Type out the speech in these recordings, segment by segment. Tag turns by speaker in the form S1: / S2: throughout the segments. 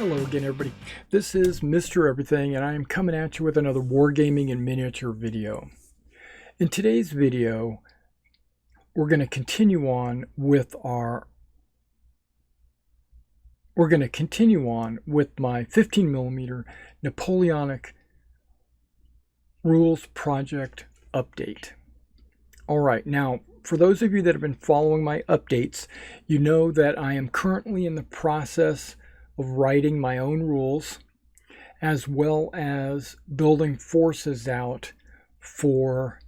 S1: Hello again, everybody. This is Mr. Everything, and I am coming at you with another Wargaming in miniature video. In today's video, we're going to continue on with my 15mm Napoleonic Rules Project update. All right, now, for those of you that have been following my updates, you know that I am currently in the process of writing my own rules, as well as building forces out for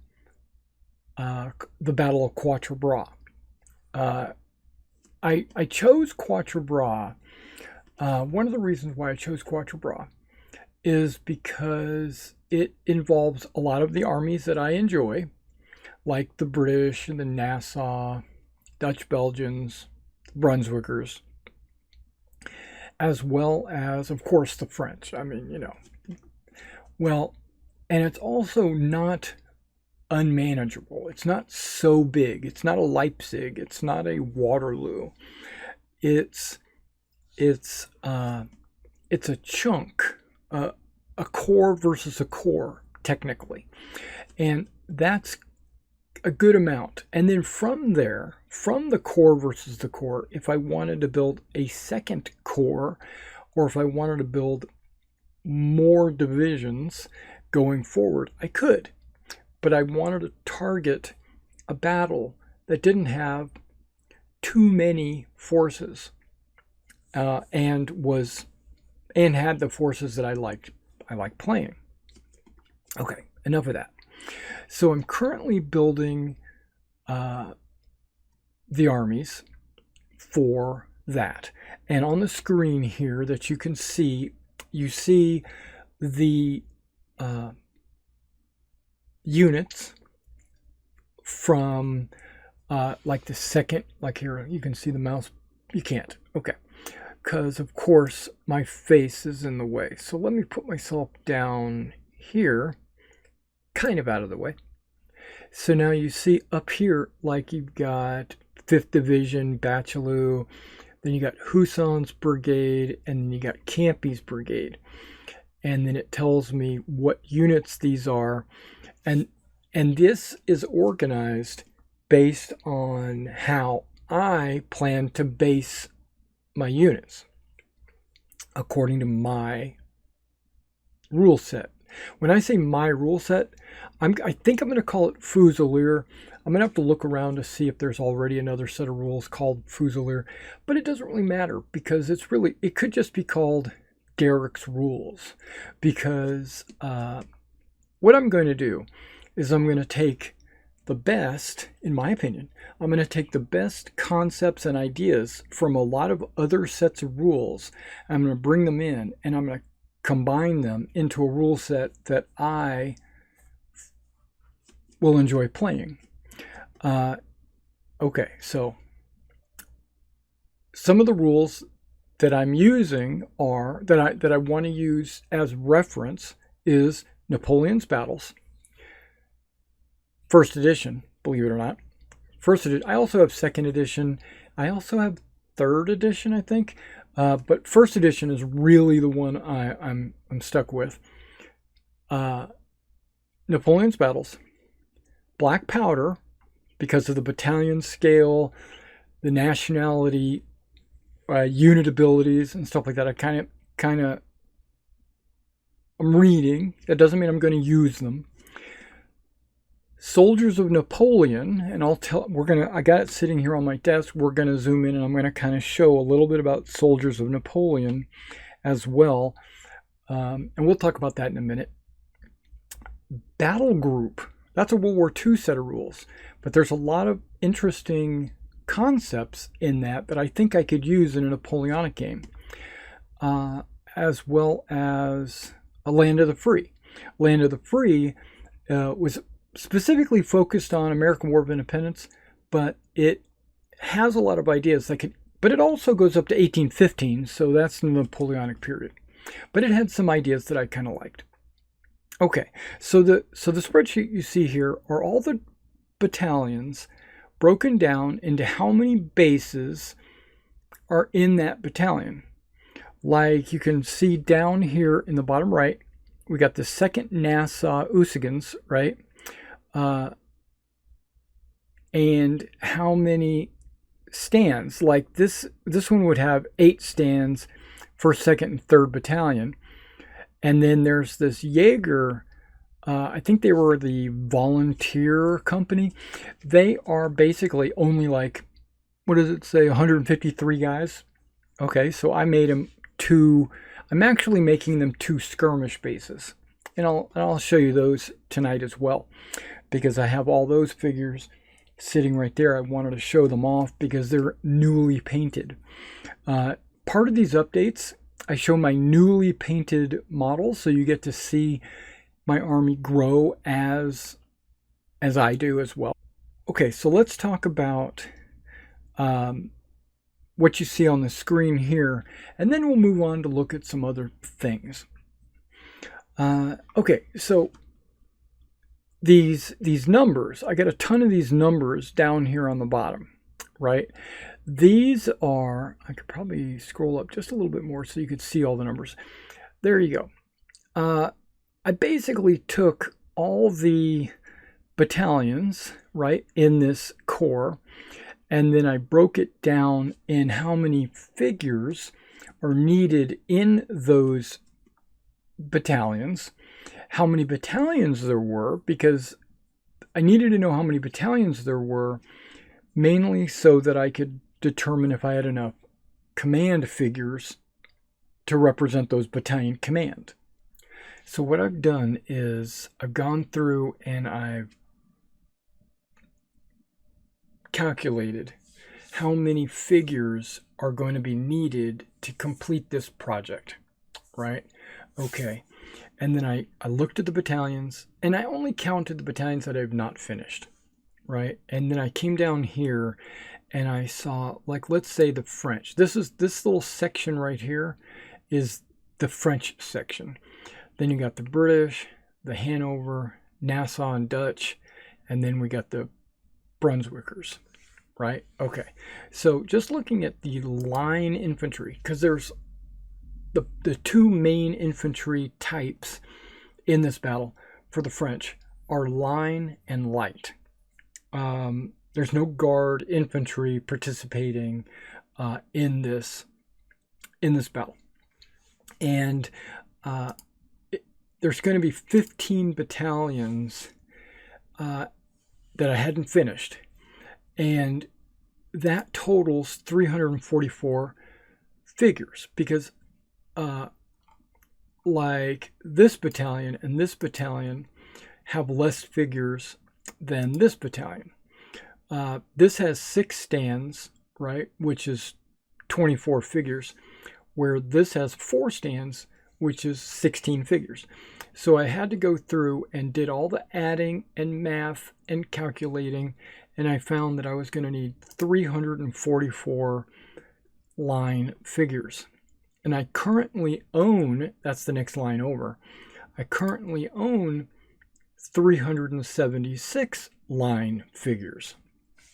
S1: the Battle of Quatre Bras. I chose Quatre Bras. One of the reasons why I chose Quatre Bras is because it involves a lot of the armies that I enjoy, like the British and the Nassau, Dutch Belgians, Brunswickers, as well as, of course, the French. I mean, you know. Well, and it's also not unmanageable. It's not so big. It's not a Leipzig. It's not a Waterloo. It's a chunk, a core versus a core, technically, and that's a good amount. And then from there, from the core versus the core, if I wanted to build a second core, or if I wanted to build more divisions going forward, I could. But I wanted to target a battle that didn't have too many forces, and had the forces that I liked playing. Okay, enough of that. So I'm currently building the armies for that. And on the screen here that you can see, you see the units from like the second, like here, you can see the mouse. You can't. Okay. Because, of course, my face is in the way. So let me put myself down here, kind of out of the way. So now you see up here, like you've got 5th Division, Bachelot, then you got Husson's Brigade, and then you got Campy's Brigade. And then it tells me what units these are. And this is organized based on how I plan to base my units according to my rule set. When I say my rule set, I think I'm going to call it Fusilier. I'm going to have to look around to see if there's already another set of rules called Fusilier, but it doesn't really matter because it could just be called Derek's Rules, because what I'm going to do is I'm going to take the best, in my opinion, I'm going to take the best concepts and ideas from a lot of other sets of rules. I'm going to bring them in, and I'm going to combine them into a rule set that I will enjoy playing. Okay, so some of the rules that I'm using are, that I want to use as reference, is Napoleon's Battles. First edition, believe it or not. First edition. I also have second edition. I also have third edition, I think. But first edition is really the one I'm stuck with. Napoleon's Battles. Black Powder, because of the battalion scale, the nationality, unit abilities, and stuff like that. I kind of I'm reading. That doesn't mean I'm going to use them. Soldiers of Napoleon, and I got it sitting here on my desk. We're going to zoom in, and I'm going to kind of show a little bit about Soldiers of Napoleon as well. And we'll talk about that in a minute. Battle Group, that's a World War II set of rules, but there's a lot of interesting concepts in that I think I could use in a Napoleonic game, as well as a Land of the Free. Land of the Free was specifically focused on American War of Independence, but it has a lot of ideas but it also goes up to 1815, so that's the Napoleonic period. But it had some ideas that I kind of liked. Okay, so the spreadsheet you see here are all the battalions broken down into how many bases are in that battalion. Like you can see down here in the bottom right, we got the second Nassau Usigans, right? And how many stands? Like this one would have 8 stands, 1st, 2nd, and 3rd Battalion. And then there's this Jaeger. I think they were the volunteer company. They are basically only like, what does it say, 153 guys? Okay, so I made them 2. I'm actually making them 2 skirmish bases. And I'll show you those tonight as well, because I have all those figures sitting right there. I wanted to show them off because they're newly painted. Part of these updates, I show my newly painted models, so you get to see my army grow as I do as well. Okay, so let's talk about what you see on the screen here, and then we'll move on to look at some other things. Okay, so these numbers, I got a ton of these numbers down here on the bottom, right? These are, I could probably scroll up just a little bit more so you could see all the numbers. There you go. I basically took all the battalions, right, in this corps, and then I broke it down in how many figures are needed in those battalions, how many battalions there were, because I needed to know how many battalions there were, mainly so that I could determine if I had enough command figures to represent those battalion command. So what I've done is I've gone through and I've calculated how many figures are going to be needed to complete this project, right? Okay. And then I looked at the battalions, and I only counted the battalions that I've not finished, right? And then I came down here and I saw, like, let's say the French. This little section right here is the French section. Then you got the British, the Hanover, Nassau and Dutch, and then we got the Brunswickers, right? Okay, so just looking at the line infantry, because there's the 2 main infantry types in this battle for the French are line and light. There's no guard infantry participating in this battle, and there's going to be 15 battalions that I hadn't finished, and that totals 344 figures, because like this battalion and this battalion have less figures than this battalion. This has 6 stands, right, which is 24 figures, where this has 4 stands, which is 16 figures. So I had to go through and did all the adding and math and calculating, and I found that I was going to need 344 line figures. And I currently own, that's the next line over, I currently own 376 line figures.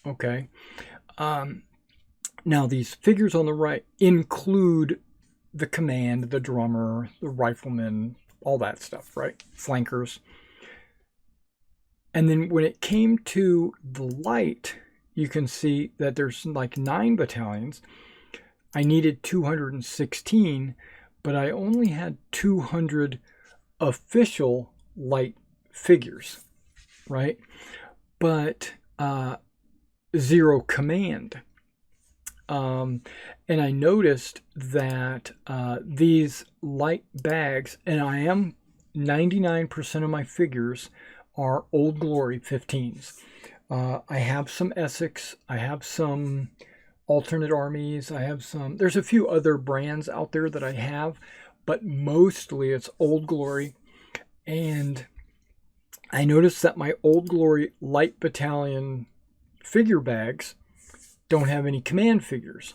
S1: Okay. Now these figures on the right include the command, the drummer, the rifleman, all that stuff, right? Flankers. And then when it came to the light, you can see that there's like 9 battalions. I needed 216, but I only had 200 official light figures, right? But 0 command. And I noticed that these light bags, and I am 99% of my figures are Old Glory 15s. I have some Essex, I have some alternate armies, I have some, there's a few other brands out there that I have, but mostly it's Old Glory. And I noticed that my Old Glory Light Battalion figure bags don't have any command figures.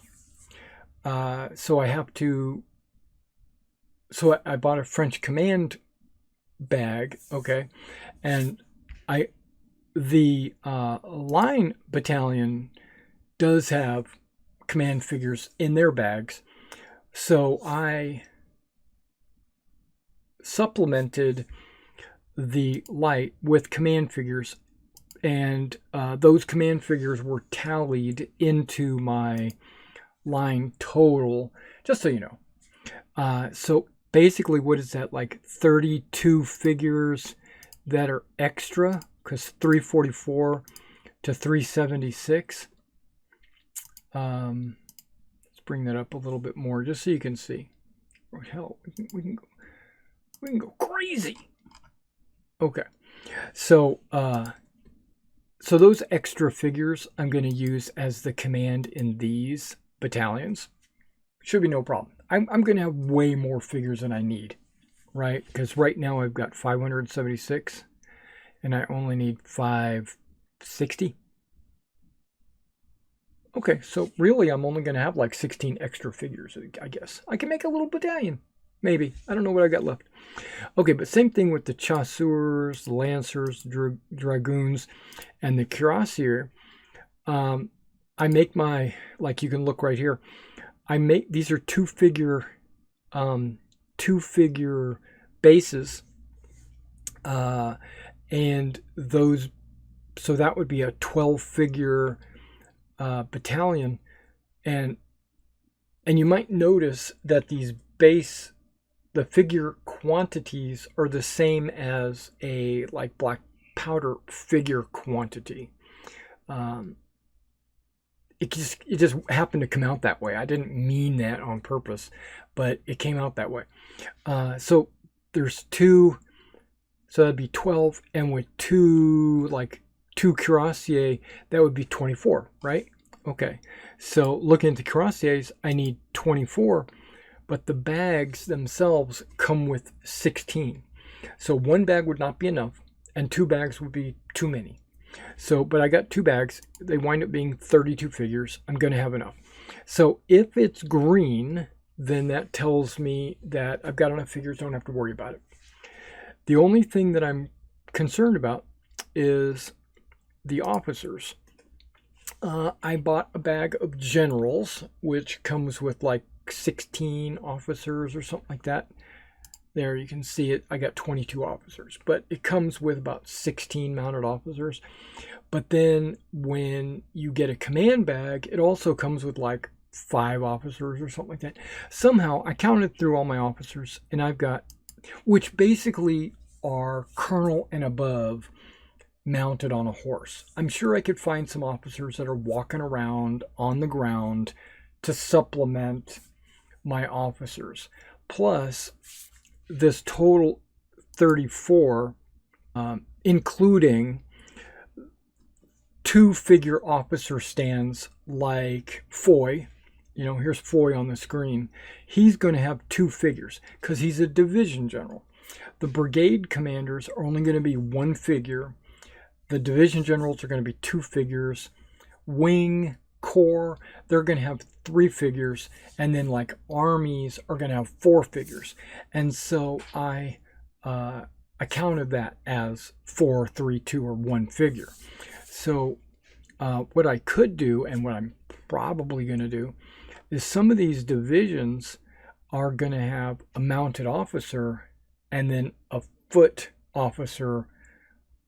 S1: So I bought a French command bag, okay, and the line battalion does have command figures in their bags. So I supplemented the light with command figures, and those command figures were tallied into my line total, just so you know. So basically, what is that, like 32 figures that are extra, because 344 to 376. Let's bring that up a little bit more just so you can see. Oh, hell, we can go crazy. Okay, so so those extra figures I'm going to use as the command in these battalions. Should be no problem. I'm going to have way more figures than I need, right? Because right now I've got 576 and I only need 560. Okay, so really I'm only going to have like 16 extra figures, I guess. I can make a little battalion, maybe. I don't know what I got left. Okay, but same thing with the chasseurs, the lancers, dragoons, and the cuirassier. I make my, like you can look right here, these are two figure bases, and those, so that would be a 12 figure battalion, and you might notice that the figure quantities are the same as a like black powder figure quantity. It just happened to come out that way. I didn't mean that on purpose, but it came out that way. So there's two, so that'd be 12, and with two cuirassiers, that would be 24, right? Okay, so looking at the cuirassiers, I need 24, but the bags themselves come with 16. So one bag would not be enough, and two bags would be too many. So, but I got two bags. They wind up being 32 figures. I'm going to have enough. So if it's green, then that tells me that I've got enough figures, don't have to worry about it. The only thing that I'm concerned about is the officers. I bought a bag of generals, which comes with like 16 officers or something like that. There you can see it. I got 22 officers, but it comes with about 16 mounted officers. But then when you get a command bag, it also comes with like 5 officers or something like that. Somehow I counted through all my officers, and I've got, which basically are colonel and above, mounted on a horse. I'm sure I could find some officers that are walking around on the ground to supplement my officers. Plus, this total 34, including 2 figure officer stands like Foy. You know, here's Foy on the screen. He's going to have 2 figures because he's a division general. The brigade commanders are only going to be 1 figure. The division generals are going to be 2 figures. Wing, corps, they're going to have 3 figures, and then like armies are going to have 4 figures. And so I counted that as 4, 3, 2, or 1 figure. So what I could do, and what I'm probably going to do, is some of these divisions are going to have a mounted officer and then a foot officer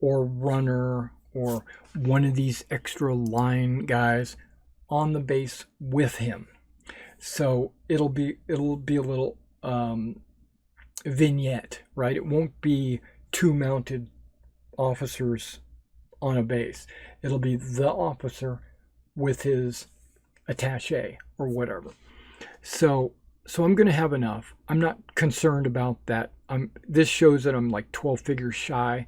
S1: or runner or one of these extra line guys on the base with him. So it'll be a little vignette, right? It won't be 2 mounted officers on a base. It'll be the officer with his attaché or whatever. So I'm going to have enough. I'm not concerned about that. This shows that I'm like 12 figures shy.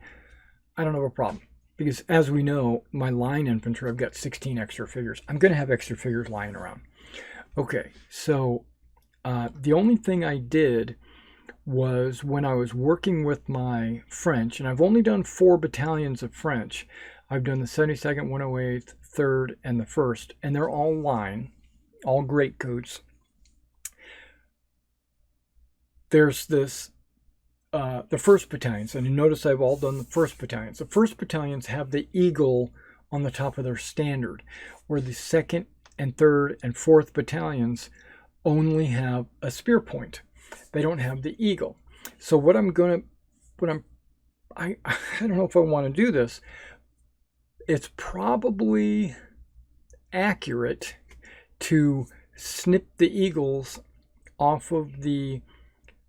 S1: I don't have a problem, because as we know, my line infantry, I've got 16 extra figures. I'm going to have extra figures lying around. Okay, so the only thing I did was when I was working with my French, and I've only done 4 battalions of French. I've done the 72nd, 108th, 3rd, and the 1st, and they're all line, all greatcoats. There's this, the 1st battalions, and you notice I've all done the 1st battalions. The 1st battalions have the eagle on the top of their standard, where the 2nd and 3rd and 4th battalions only have a spear point. They don't have the eagle. So what I'm going to, I don't know if I want to do this. It's probably accurate to snip the eagles off of the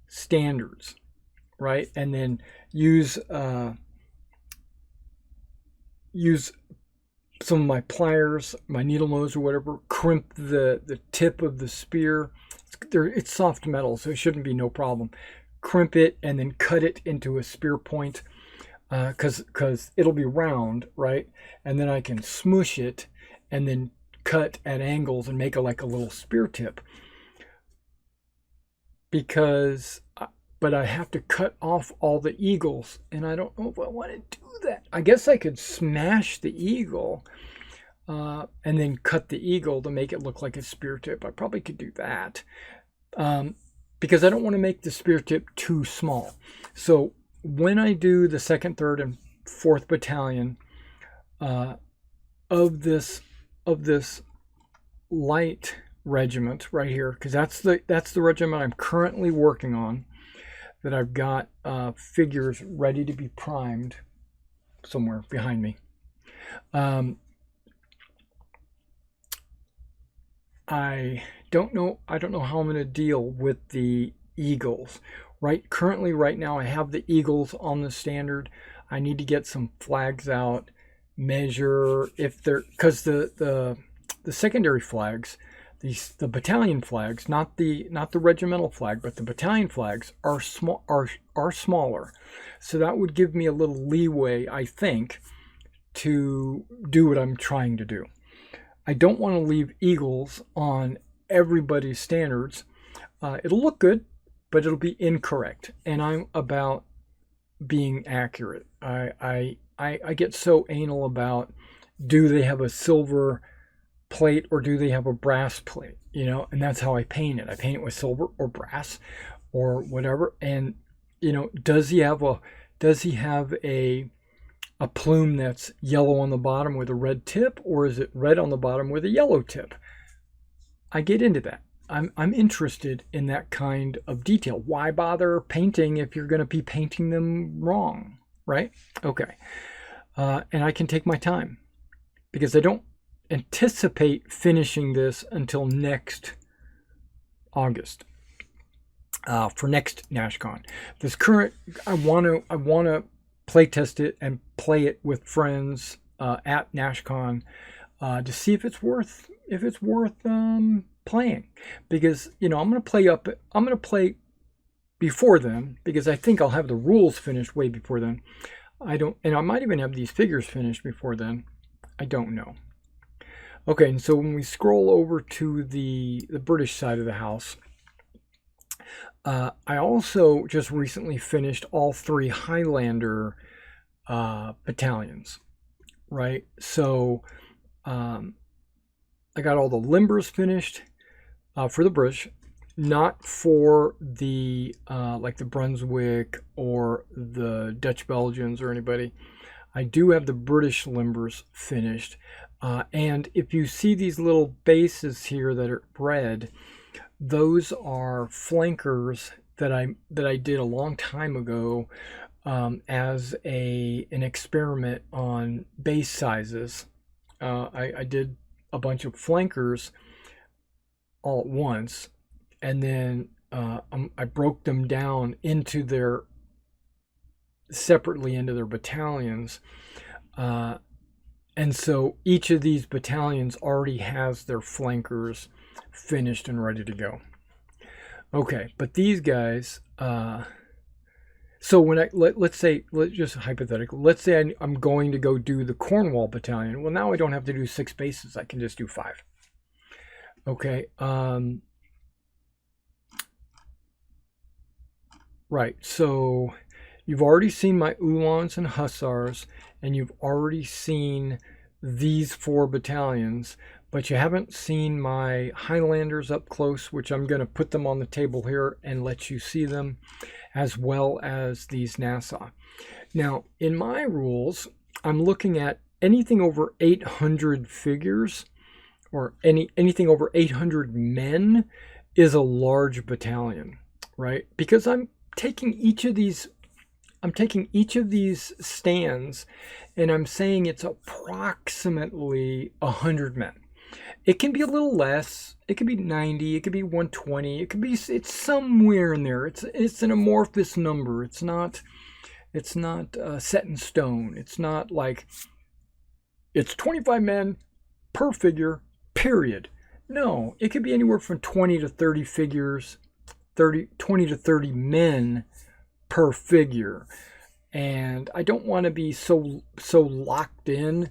S1: standards, right? And then use some of my pliers, my needle nose or whatever, crimp the tip of the spear. It's soft metal, so it shouldn't be no problem. Crimp it and then cut it into a spear point, because it'll be round, right? And then I can smush it and then cut at angles and make like a little spear tip. But I have to cut off all the eagles, and I don't know if I want to do that. I guess I could smash the eagle and then cut the eagle to make it look like a spear tip. I probably could do that because I don't want to make the spear tip too small. So when I do the 2nd, 3rd, and 4th Battalion of this light regiment right here, because that's the regiment I'm currently working on, that I've got figures ready to be primed somewhere behind me. I don't know how I'm going to deal with the eagles. Currently right now I have the eagles on the standard. I need to get some flags out, measure if they're, because the secondary flags, the battalion flags, not the regimental flag, but the battalion flags are smaller. So that would give me a little leeway, I think, to do what I'm trying to do. I don't want to leave eagles on everybody's standards. It'll look good, but it'll be incorrect. And I'm about being accurate. I get so anal about, do they have a silver plate or do they have a brass plate, and that's how I paint it. I paint it with silver or brass or whatever. And does he have a plume that's yellow on the bottom with a red tip, or is it red on the bottom with a yellow tip? I get into that. I'm interested in that kind of detail. Why bother painting if you're going to be painting them wrong, right? Okay. And I can take my time because I don't anticipate finishing this until next August, for next NashCon. This current, I want to play test it and play it with friends at NashCon to see if it's worth playing, because I'm going to play before then, because I think I'll have the rules finished way before then. And I might even have these figures finished before then. I don't know. Okay, and so when we scroll over to the British side of the house, I also just recently finished all 3 Highlander battalions, right? So I got all the limbers finished for the British, not for the like the Brunswick or the Dutch Belgians or anybody. I do have the British limbers finished. And if you see these little bases here that are red, those are flankers that I did a long time ago as an experiment on base sizes. I did a bunch of flankers all at once, and then I broke them down separately into their battalions. And so each of these battalions already has their flankers finished and ready to go. Okay, but these guys, so when let's just hypothetically, let's say I'm going to go do the Cornwall battalion. Well, now I don't have to do 6 bases. I can just do 5. Okay. Right, so you've already seen my Uhlans and Hussars, and you've already seen these 4 battalions, but you haven't seen my Highlanders up close, which I'm going to put them on the table here and let you see them, as well as these Nassau. Now, in my rules, I'm looking at anything over 800 figures, or anything over 800 men is a large battalion, right? Because I'm taking each of these stands and I'm saying it's approximately 100 men. It can be a little less. It could be 90. It could be 120. It's somewhere in there. It's an amorphous number. It's not set in stone. It's not like it's 25 men per figure, period. No, it could be anywhere from 20 to 30 figures, 20 to 30 men per figure. And I don't want to be so locked in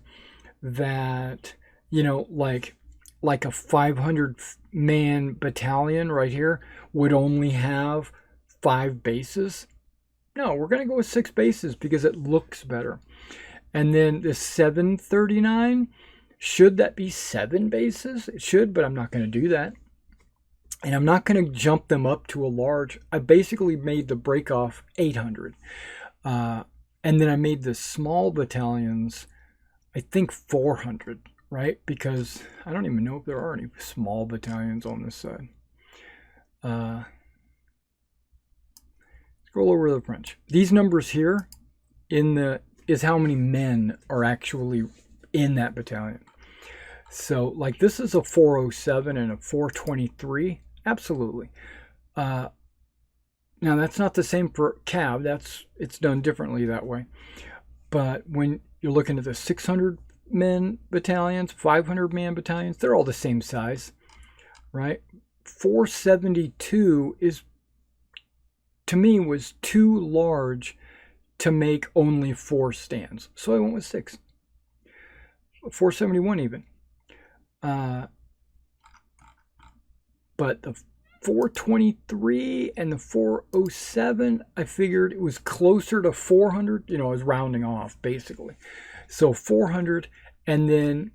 S1: that, you know, like a 500-man battalion right here would only have 5 bases. No, we're going to go with 6 bases because it looks better. And then the 739, should that be 7 bases? It should, but I'm not going to do that. And I'm not going to jump them up to a large. I basically made the break off 800. And then I made the small battalions, I think 400, right? Because I don't even know if there are any small battalions on this side. Scroll over to the French. These numbers here is how many men are actually in that battalion. So like this is a 407 and a 423. Absolutely. Now that's not the same for cab. It's done differently that way. But when you're looking at the 600 men battalions, 500 man battalions, they're all the same size, right? 472 is, to me, was too large to make only 4 stands. So I went with 6. 471 even. But the 423 and the 407, I figured it was closer to 400. You know, I was rounding off basically. So 400, and then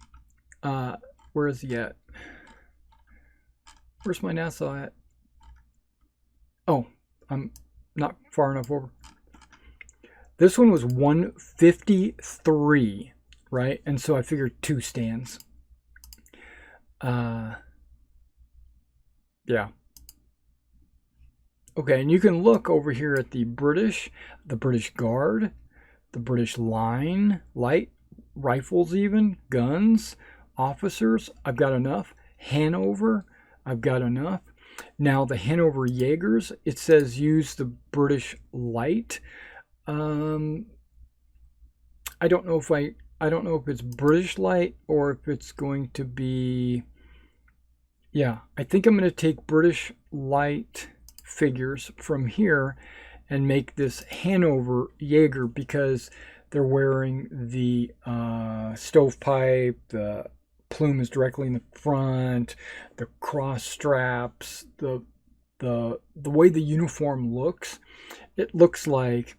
S1: where is he at? Where's my Nassau at? Oh, I'm not far enough over. This one was 153, right? And so I figured 2 stands. Yeah. Okay, and you can look over here at the British Guard, the British Line, light rifles even, guns, officers, I've got enough. Hanover, I've got enough. Now the Hanover Jaegers, it says use the British light. I don't know if it's British light or if it's going to be, yeah, I think I'm going to take British light figures from here and make this Hanover Jaeger because they're wearing the stovepipe, the plume is directly in the front, the cross straps, the way the uniform looks, it looks like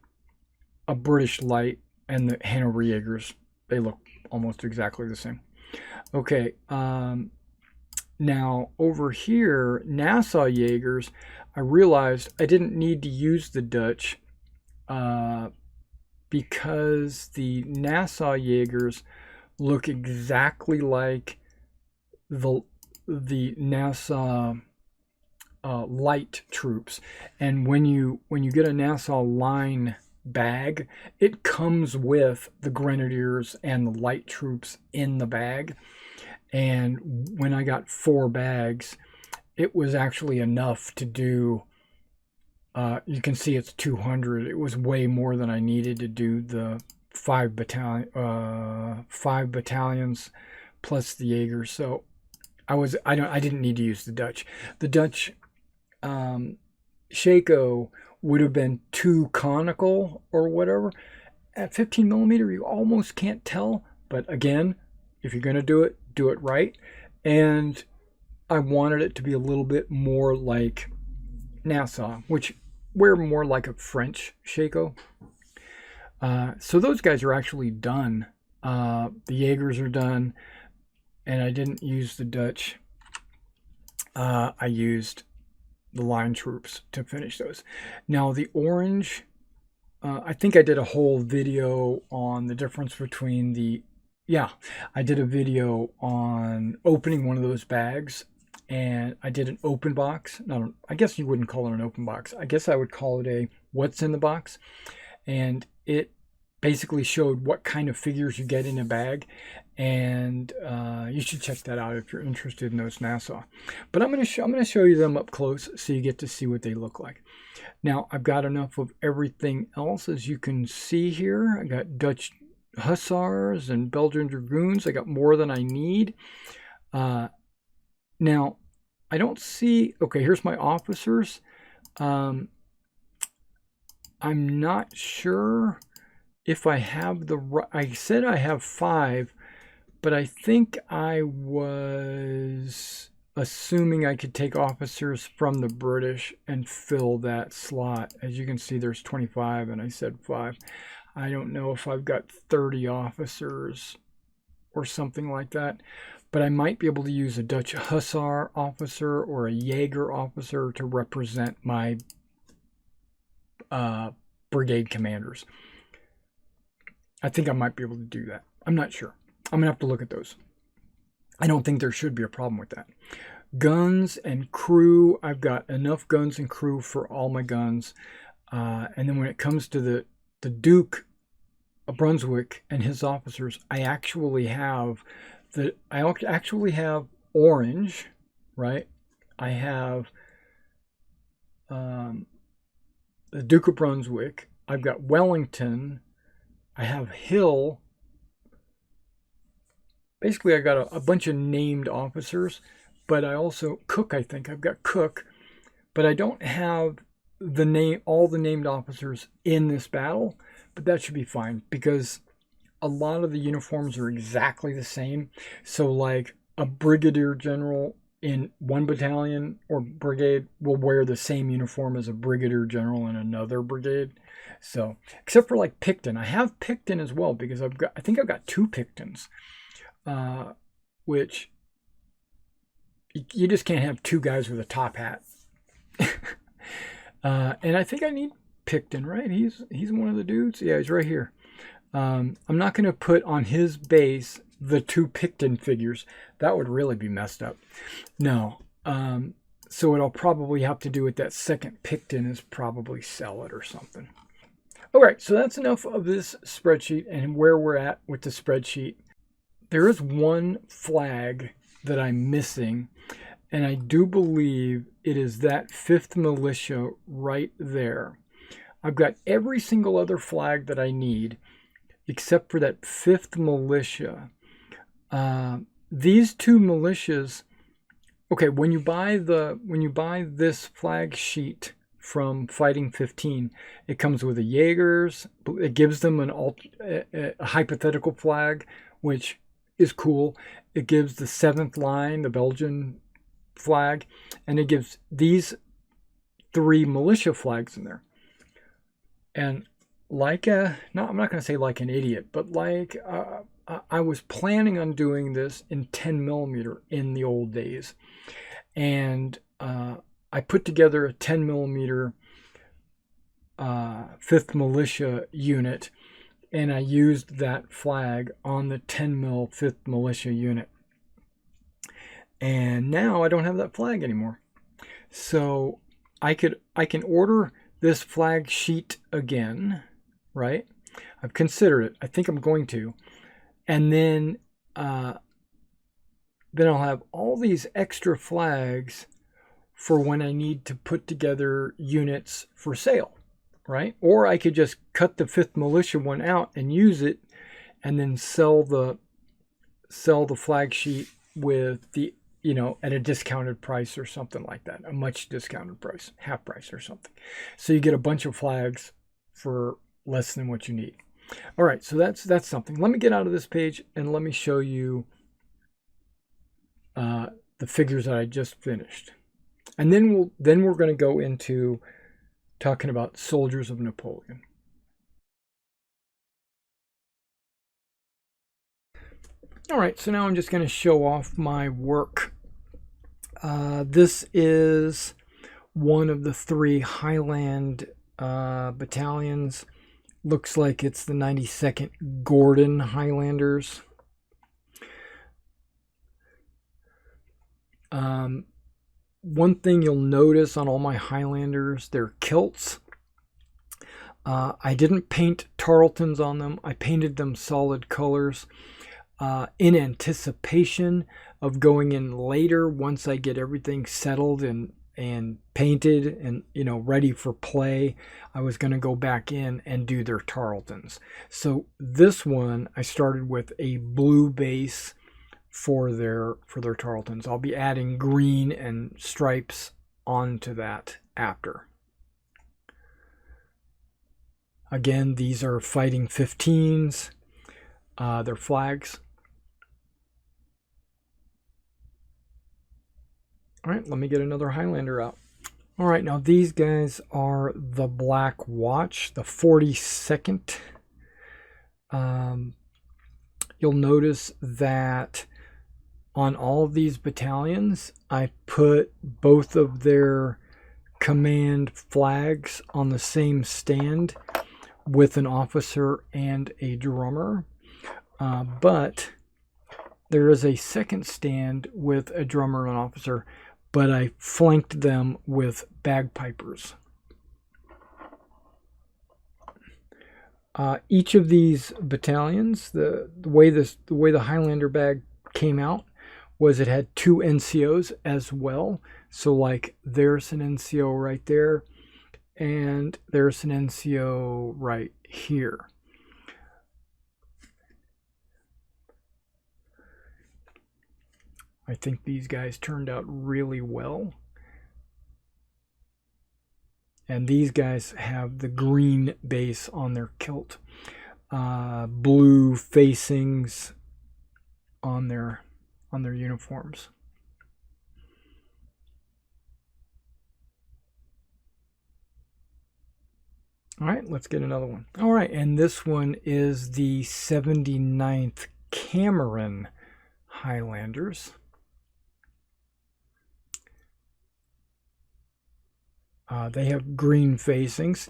S1: a British light, and the Hanover Jaegers, they look almost exactly the same. Okay, now over here, Nassau Jaegers, I realized I didn't need to use the Dutch because the Nassau Jaegers look exactly like the Nassau light troops. And when you get a Nassau line bag, it comes with the grenadiers and the light troops in the bag. And when I got 4 bags, it was actually enough to do, you can see it's 200. It was way more than I needed to do the 5 battalions plus the Jaegers. So I didn't need to use the Dutch. The Dutch Shako would have been too conical or whatever. At 15 millimeter, you almost can't tell. But again, if you're going to do it right. And I wanted it to be a little bit more like Nassau, which we're more like a French Shako. So those guys are actually done. The Jaegers are done. And I didn't use the Dutch. I used the line troops to finish those. Now the orange, I think I did a whole video on the difference between I did a video on opening one of those bags and I did an open box. No, I guess you wouldn't call it an open box. I guess I would call it a what's in the box. And it basically showed what kind of figures you get in a bag. And you should check that out if you're interested in those Nassau. But I'm going to show you them up close so you get to see what they look like. Now, I've got enough of everything else, as you can see here. I got Dutch Hussars and Belgian Dragoons. I got more than I need. Now, I don't see... Okay, here's my officers. I'm not sure if I have the... I said I have 5, but I think I was assuming I could take officers from the British and fill that slot. As you can see, there's 25, and I said 5. I don't know if I've got 30 officers or something like that, but I might be able to use a Dutch Hussar officer or a Jaeger officer to represent my brigade commanders. I think I might be able to do that. I'm not sure. I'm gonna have to look at those. I don't think there should be a problem with that. Guns and crew, I've got enough guns and crew for all my guns. And then when it comes to the Duke of Brunswick and his officers, I actually have orange, right? I have the Duke of Brunswick. I've got Wellington. I have Hill. Basically, I got a bunch of named officers, but I also Cook. I think I've got Cook, but I don't have all the named officers in this battle. But that should be fine because a lot of the uniforms are exactly the same. So, like a brigadier general in one battalion or brigade will wear the same uniform as a brigadier general in another brigade. So, except for like Picton, I have Picton as well because I think I've got 2 Pictons. Which you just can't have 2 guys with a top hat. And I think I need Picton, right? He's one of the dudes. Yeah, he's right here. I'm not going to put on his base the 2 Picton figures. That would really be messed up. No. So what I'll probably have to do with that second Picton is probably sell it or something. All right, so that's enough of this spreadsheet and where we're at with the spreadsheet. There is one flag that I'm missing, and I do believe it is that 5th militia right there. I've got every single other flag that I need except for that 5th militia. These 2 militias, okay, when you buy this flag sheet from Fighting 15, it comes with a Jaegers. It gives them a hypothetical flag, which is cool. It gives the 7th line, the Belgian flag, and it gives these 3 militia flags in there. And like I'm not going to say like an idiot, but like I was planning on doing this in 10 millimeter in the old days. And I put together a 10 millimeter 5th militia unit, and I used that flag on the 10 mil 5th militia unit. And now I don't have that flag anymore. So I can order this flag sheet again, right? I've considered it. I think I'm going to. And then I'll have all these extra flags for when I need to put together units for sale, right? Or I could just cut the 5th militia one out and use it, and then sell the flag sheet with the, at a discounted price or something like that, a much discounted price, half price or something. So you get a bunch of flags for less than what you need. All right, so that's something. Let me get out of this page and let me show you the figures that I just finished. And then we're going to go into talking about soldiers of Napoleon. All right, so now I'm just going to show off my work. This is one of the 3 Highland battalions. Looks like it's the 92nd Gordon Highlanders. one thing you'll notice on all my Highlanders, they're kilts. I didn't paint tarletons on them. I painted them solid colors in anticipation of going in later once I get everything settled and painted and, you know, ready for play. I was going to go back in and do their tarletons. So this one I started with a blue base for their tarletons. I'll be adding green and stripes onto that after. Again, these are Fighting 15s. They're flags. All right, let me get another Highlander out. All right, now these guys are the Black Watch, the 42nd. You'll notice that on all of these battalions, I put both of their command flags on the same stand with an officer and a drummer. But there is a second stand with a drummer and an officer, but I flanked them with bagpipers. Each of these battalions, the way the Highlander bag came out was it had 2 NCOs as well. So like there's an NCO right there, and there's an NCO right here. I think these guys turned out really well. And these guys have the green base on their kilt. Blue facings on their uniforms. All right, let's get another one. All right, and this one is the 79th Cameron Highlanders. They have green facings.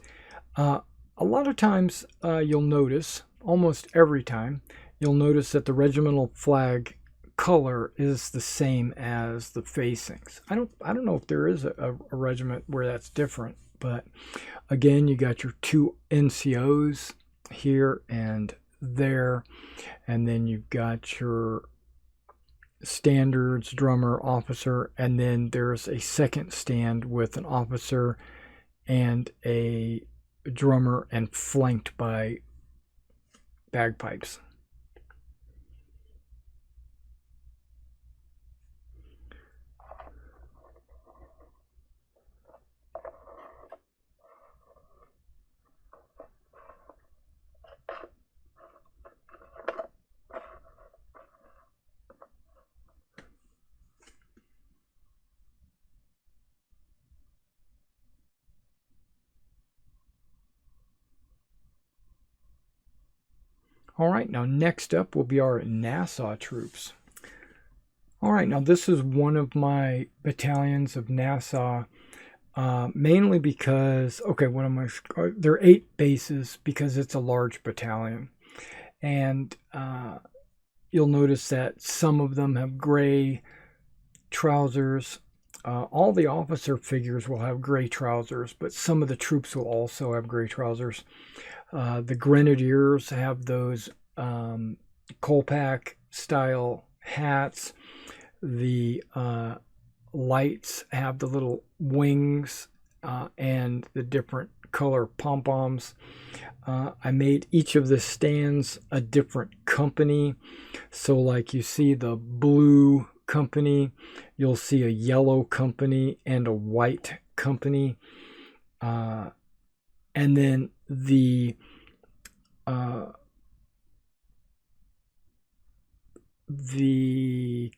S1: A lot of times you'll notice, almost every time, you'll notice that the regimental flag color is the same as the facings. I don't know if there is a regiment where that's different, but again, you got your 2 NCOs here and there, and then you've got your standards, drummer, officer, and then there's a second stand with an officer and a drummer and flanked by bagpipes. All right, now next up will be our Nassau troops. All right, now this is one of my battalions of Nassau, mainly because, okay, there are 8 bases because it's a large battalion. And you'll notice that some of them have gray trousers. All the officer figures will have gray trousers, but some of the troops will also have gray trousers. The Grenadiers have those Kolpak style hats. The lights have the little wings and the different color pom-poms. I made each of the stands a different company. So like you see the blue company, you'll see a yellow company and a white company. And then the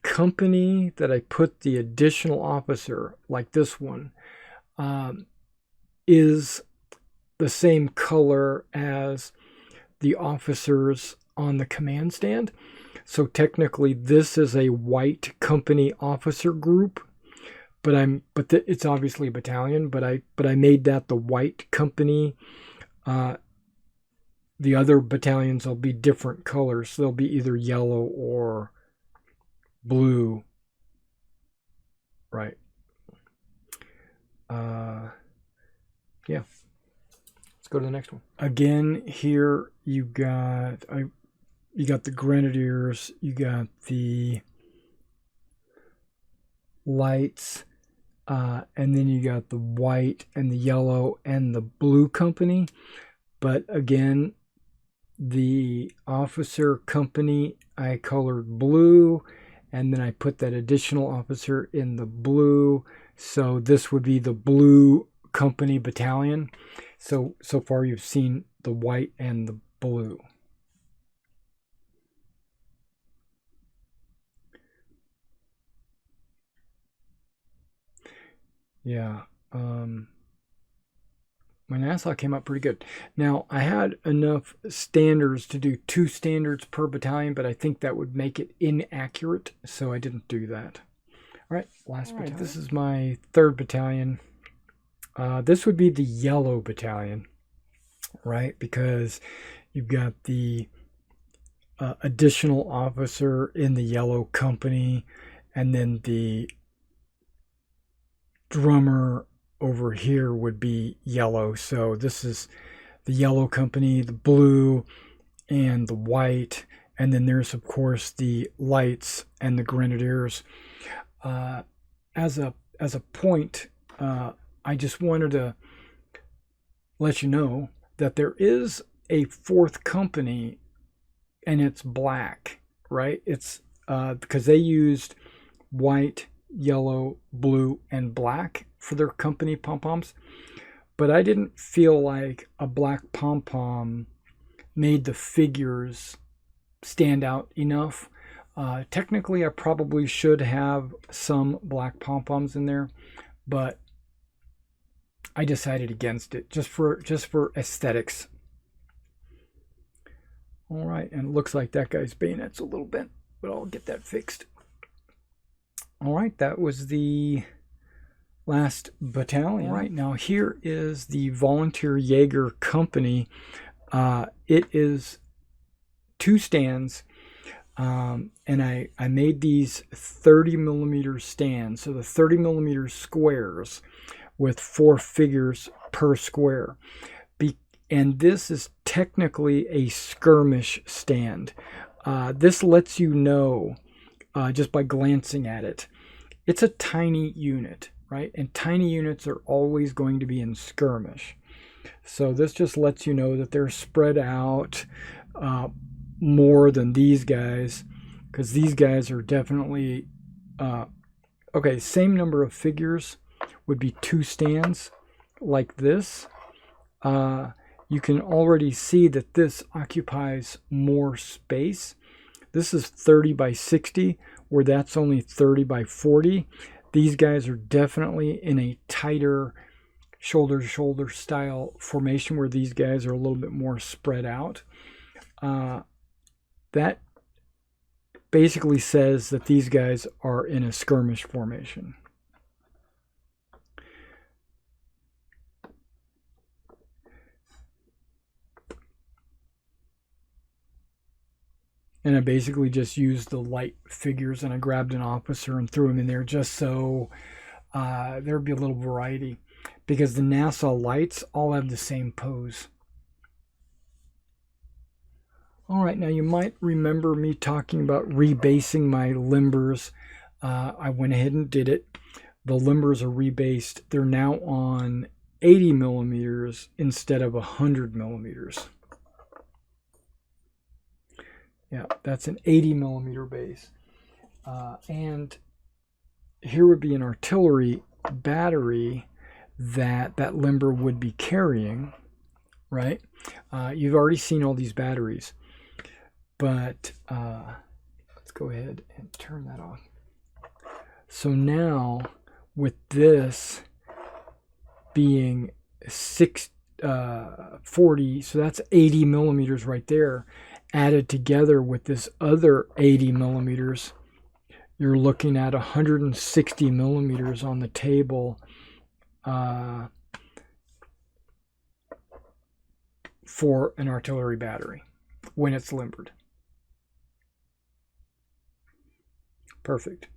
S1: company that I put the additional officer, like this one, is the same color as the officers on the command stand. So technically this is a white company officer group, but it's obviously a battalion, but I made that the white company. The other battalions will be different colors. So they'll be either yellow or blue. Right. Yeah. Let's go to the next one. Again, here you got the grenadiers, you got the lights, and then you got the white and the yellow and the blue company. But again, the officer company I colored blue, and then I put that additional officer in the blue. So this would be the blue company battalion. So far you've seen the white and the blue. Yeah. My Nassau came up pretty good. Now, I had enough standards to do 2 standards per battalion, but I think that would make it inaccurate, so I didn't do that. All right, last battalion. This is my 3rd battalion. This would be the yellow battalion, right? Because you've got the additional officer in the yellow company, and then the drummer over here would be yellow. So this is the yellow company, the blue, and the white. And then there's, of course, the lights and the grenadiers. As a point, I just wanted to let you know that there is a 4th company, and it's black, right? It's because they used white, yellow, blue, and black for their company pom-poms. But I didn't feel like a black pom-pom made the figures stand out enough. Technically, I probably should have some black pom-poms in there, but I decided against it just for aesthetics. All right, and it looks like that guy's bayonet's a little bent, but I'll get that fixed. All right, that was the last battalion. All right, now here is the Volunteer Jaeger Company. It is 2 stands, and I made these 30 millimeter stands, so the 30 millimeter squares with 4 figures per square. And this is technically a skirmish stand. This lets you know just by glancing at it. It's a tiny unit, right? And tiny units are always going to be in skirmish. So this just lets you know that they're spread out more than these guys, because these guys are definitely okay. Same number of figures would be 2 stands like this. You can already see that this occupies more space. This is 30 by 60, where that's only 30 by 40. These guys are definitely in a tighter shoulder-to-shoulder style formation, where these guys are a little bit more spread out. That basically says that these guys are in a skirmish formation. And I basically just used the light figures, and I grabbed an officer and threw him in there just so there'd be a little variety, because the Nassau lights all have the same pose. All right, now you might remember me talking about rebasing my limbers. I went ahead and did it. The limbers are rebased. They're now on 80 millimeters instead of 100 millimeters. Yeah, that's an 80 millimeter base. And here would be an artillery battery that limber would be carrying, right? You've already seen all these batteries, but let's go ahead and turn that off. So now with this being 40, so that's 80 millimeters right there, added together with this other 80 millimeters, you're looking at 160 millimeters on the table for an artillery battery when it's limbered. Perfect.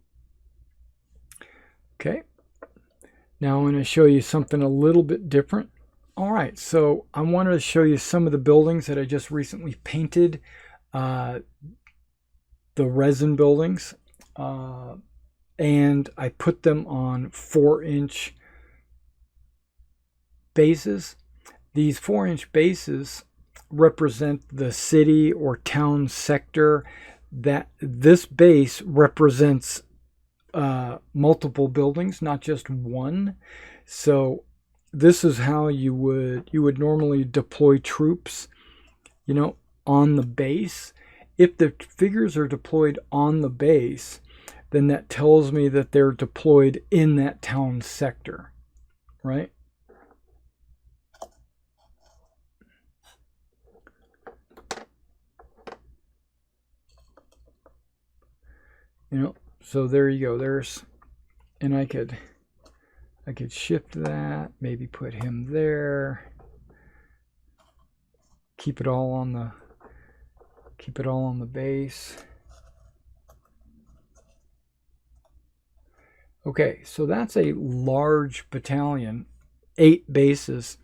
S1: Okay. Now I'm going to show you something a little bit different. All right, so I wanted to show you some of the buildings that I just recently painted, the resin buildings, and I put them on 4-inch bases. These 4-inch bases represent the city or town sector. That this base represents multiple buildings, not just one. So this is how you would normally deploy troops, you know, on the base. If the figures are deployed on the base, then that tells me that they're deployed in that town sector, right? You know, so there you go. There's, and I could shift that, maybe put him there. Keep it all on the base. Okay, so that's a large battalion, 8 bases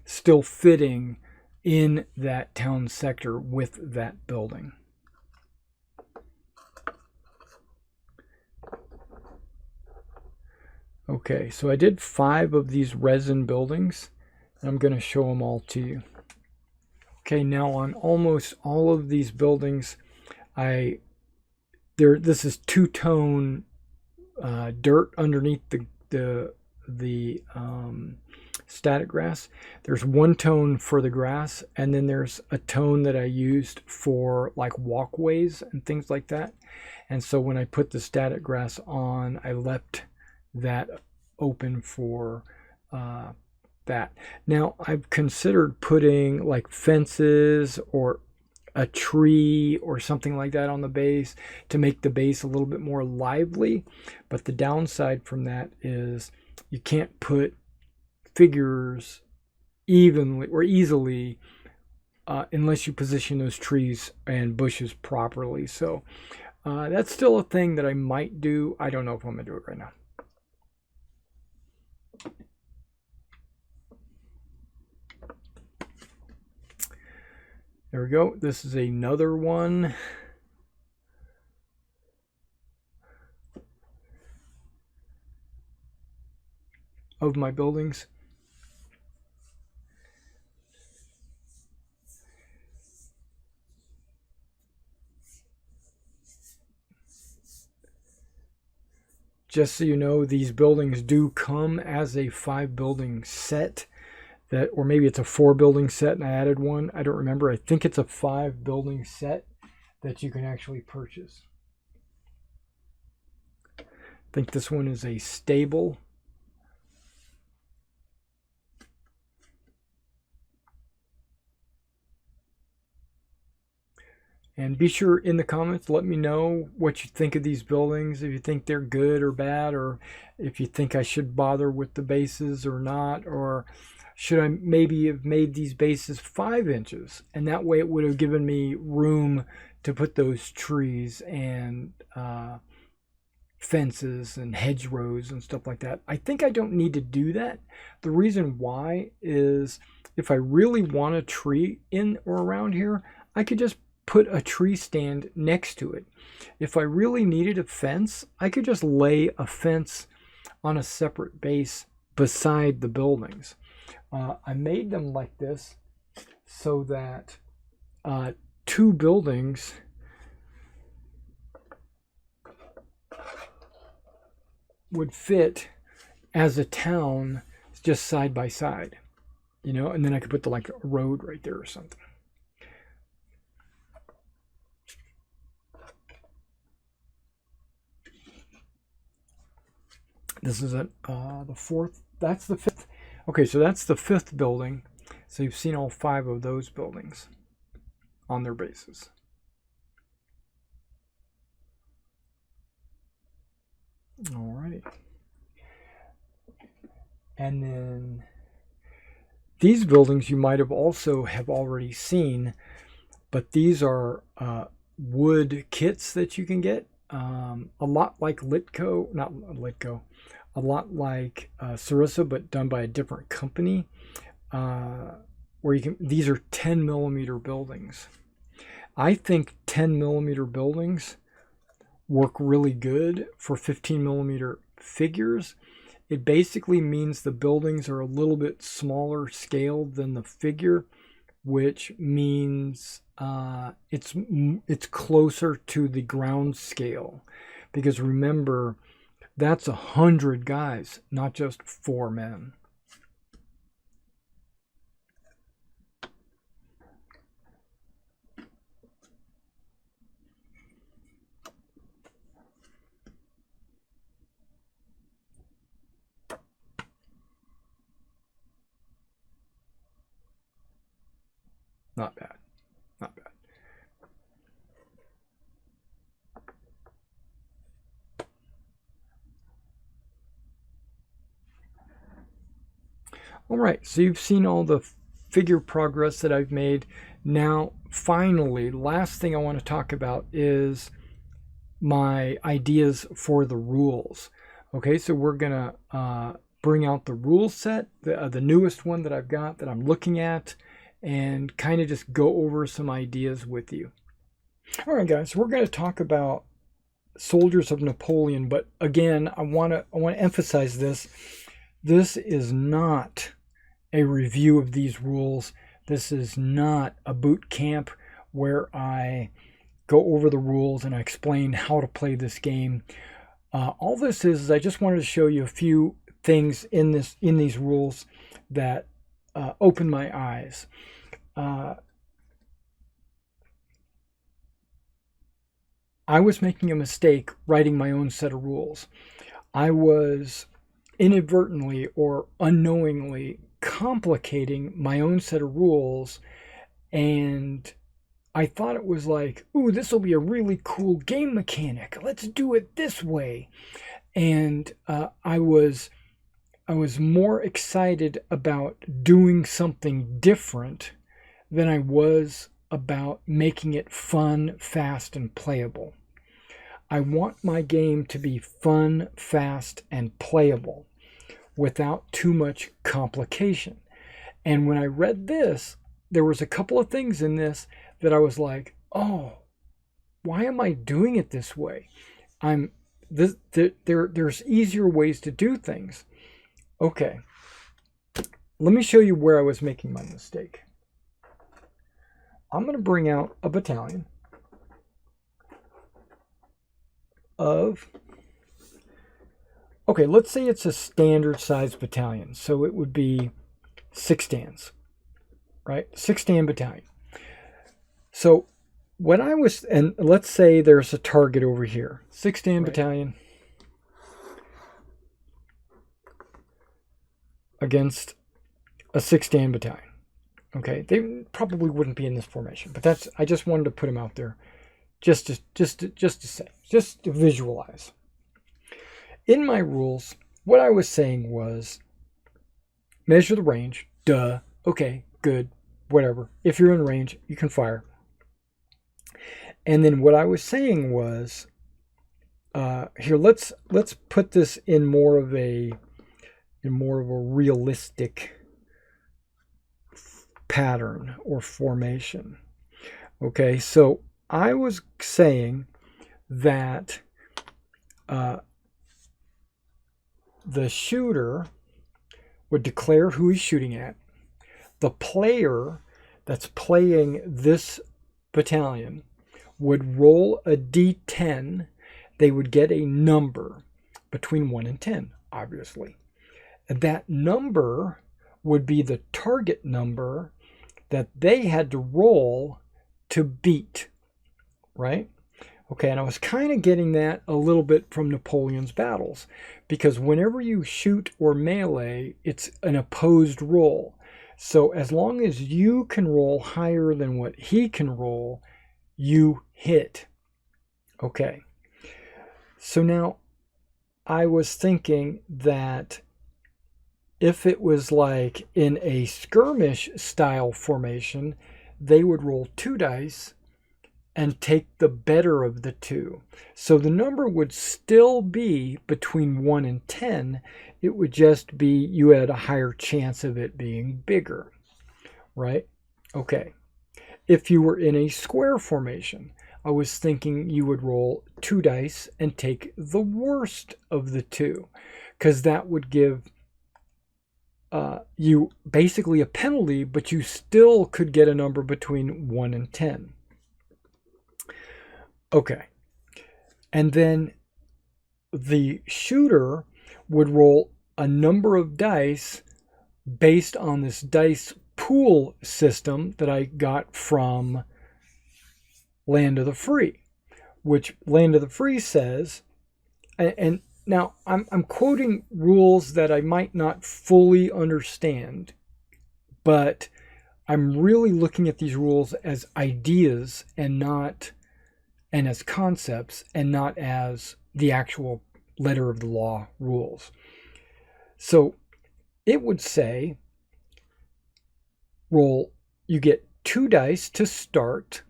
S1: still fitting in that town sector with that building. Okay, so I did 5 of these resin buildings, and I'm going to show them all to you. Okay, now on almost all of these buildings, this is two-tone dirt underneath the static grass. There's one tone for the grass, and then there's a tone that I used for like walkways and things like that. And so when I put the static grass on, I left that open for that. Now I've considered putting like fences or a tree or something like that on the base to make the base a little bit more lively, but the downside from that is you can't put figures evenly or easily unless you position those trees and bushes properly. So that's still a thing that I might do. I don't know if I'm gonna do it right now. There we go. This is another one. Of my buildings. Just so you know, these buildings do come as a 5-building set. That, or maybe it's a 4-building set and I added one. I don't remember. I think it's a 5-building set that you can actually purchase. I think this one is a stable. And be sure in the comments, let me know what you think of these buildings, if you think they're good or bad, or if you think I should bother with the bases or not, or should I maybe have made these bases 5 inches? And that way it would have given me room to put those trees and fences and hedgerows and stuff like that. I think I don't need to do that. The reason why is if I really want a tree in or around here, I could just put a tree stand next to it. If I really needed a fence, I could just lay a fence on a separate base beside the buildings. I made them like this so that 2 buildings would fit as a town just side by side, you know, and then I could put the like a road right there or something. This is the 4th. That's the 5th. Okay, so that's the 5th building. So you've seen all 5 of those buildings on their bases. Alrighty. And then these buildings you might have also have already seen, but these are wood kits that you can get. A lot like Litco, not Litco, a lot like Sarissa, but done by a different company. Where you can, these are 10 millimeter buildings. I think 10 millimeter buildings work really good for 15 millimeter figures. It basically means the buildings are a little bit smaller scale than the figure, which means it's closer to the ground scale. Because remember, that's 100 guys, not just 4 men. Not bad. Not bad. All right, so you've seen all the figure progress that I've made. Now, finally, last thing I want to talk about is my ideas for the rules. Okay, so we're going to bring out the rule set, the newest one that I've got that I'm looking at, and kind of just go over some ideas with you. All right, guys, we're going to talk about Soldiers of Napoleon, but again, I want to emphasize this. This is not a review of these rules. This is not a boot camp where I go over the rules and I explain how to play this game. All this is I just wanted to show you a few things in these rules that opened my eyes. I was making a mistake writing my own set of rules. I was inadvertently or unknowingly complicating my own set of rules, and I thought it was like, ooh, this will be a really cool game mechanic. Let's do it this way. And I was more excited about doing something different than I was about making it fun, fast, and playable. I want my game to be fun, fast, and playable without too much complication. And when I read this, there was a couple of things in this that I was like, oh, why am I doing it this way? There's easier ways to do things. Okay, let me show you where I was making my mistake. I'm going to bring out a battalion of, okay, let's say it's a standard size battalion. So it would be 6 stands, right? 6 stand battalion. So when I was, and let's say there's a target over here, 6 stand battalion against a 6 stand battalion. Okay, they probably wouldn't be in this formation, but that's, I just wanted to put them out there just to visualize. In my rules, what I was saying was measure the range. Duh. Okay, good. Whatever. If you're in range, you can fire. And then what I was saying was, here, let's put this in more of a realistic pattern or formation. Okay, so I was saying that the shooter would declare who he's shooting at. The player that's playing this battalion would roll a d10. They would get a number between 1 and 10, obviously. And that number would be the target number that they had to roll to beat, right? Okay, and I was kind of getting that a little bit from Napoleon's battles, because whenever you shoot or melee, it's an opposed roll. So as long as you can roll higher than what he can roll, you hit. Okay, so now I was thinking that if it was like in a skirmish style formation, they would roll 2 dice and take the better of the two. So the number would still be between 1 and 10. It would just be you had a higher chance of it being bigger, right? Okay. If you were in a square formation, I was thinking you would roll 2 dice and take the worst of the two, because that would give you basically a penalty, but you still could get a number between 1 and 10. Okay. And then the shooter would roll a number of dice based on this dice pool system that I got from Land of the Free, which Land of the Free says, and now I'm quoting rules that I might not fully understand, but I'm really looking at these rules as ideas and as concepts, and not as the actual letter of the law rules. So it would say you get 2 dice to start,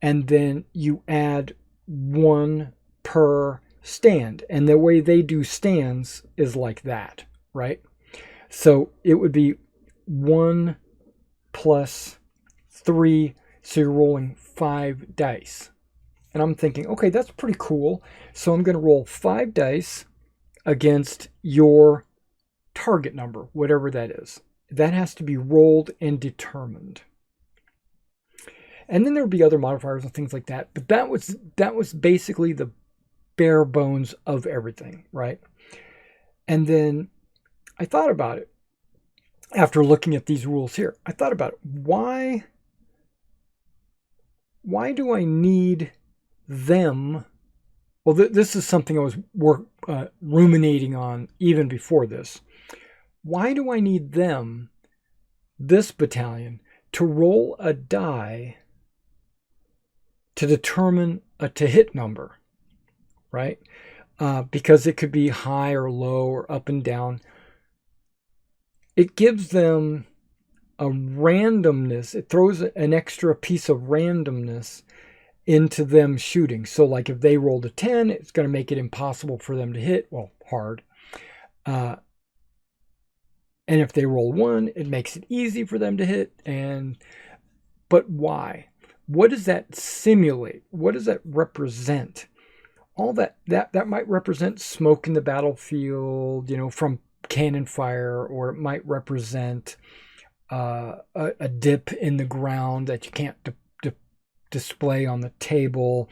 S1: and then you add 1 per stand. And the way they do stands is like that, right? So it would be 1 plus 3, so you're rolling 5 dice. And I'm thinking, okay, that's pretty cool. So I'm going to roll 5 dice against your target number, whatever that is. That has to be rolled and determined. And then there would be other modifiers and things like that. But that was basically the bare bones of everything, right? And then I thought about it after looking at these rules here. I thought about it. Why do I need them? Well, this is something I was ruminating on even before this. Why do I need them, this battalion, to roll a die to determine a to-hit number, right? Because it could be high or low or up and down. It gives them a randomness. It throws an extra piece of randomness into them shooting. So like if they rolled a 10, it's going to make it impossible for them to hit. Well, hard. And if they roll 1, it makes it easy for them to hit. But why? What does that simulate? What does that represent? All that might represent smoke in the battlefield, from cannon fire, or it might represent a dip in the ground that you can't display on the table,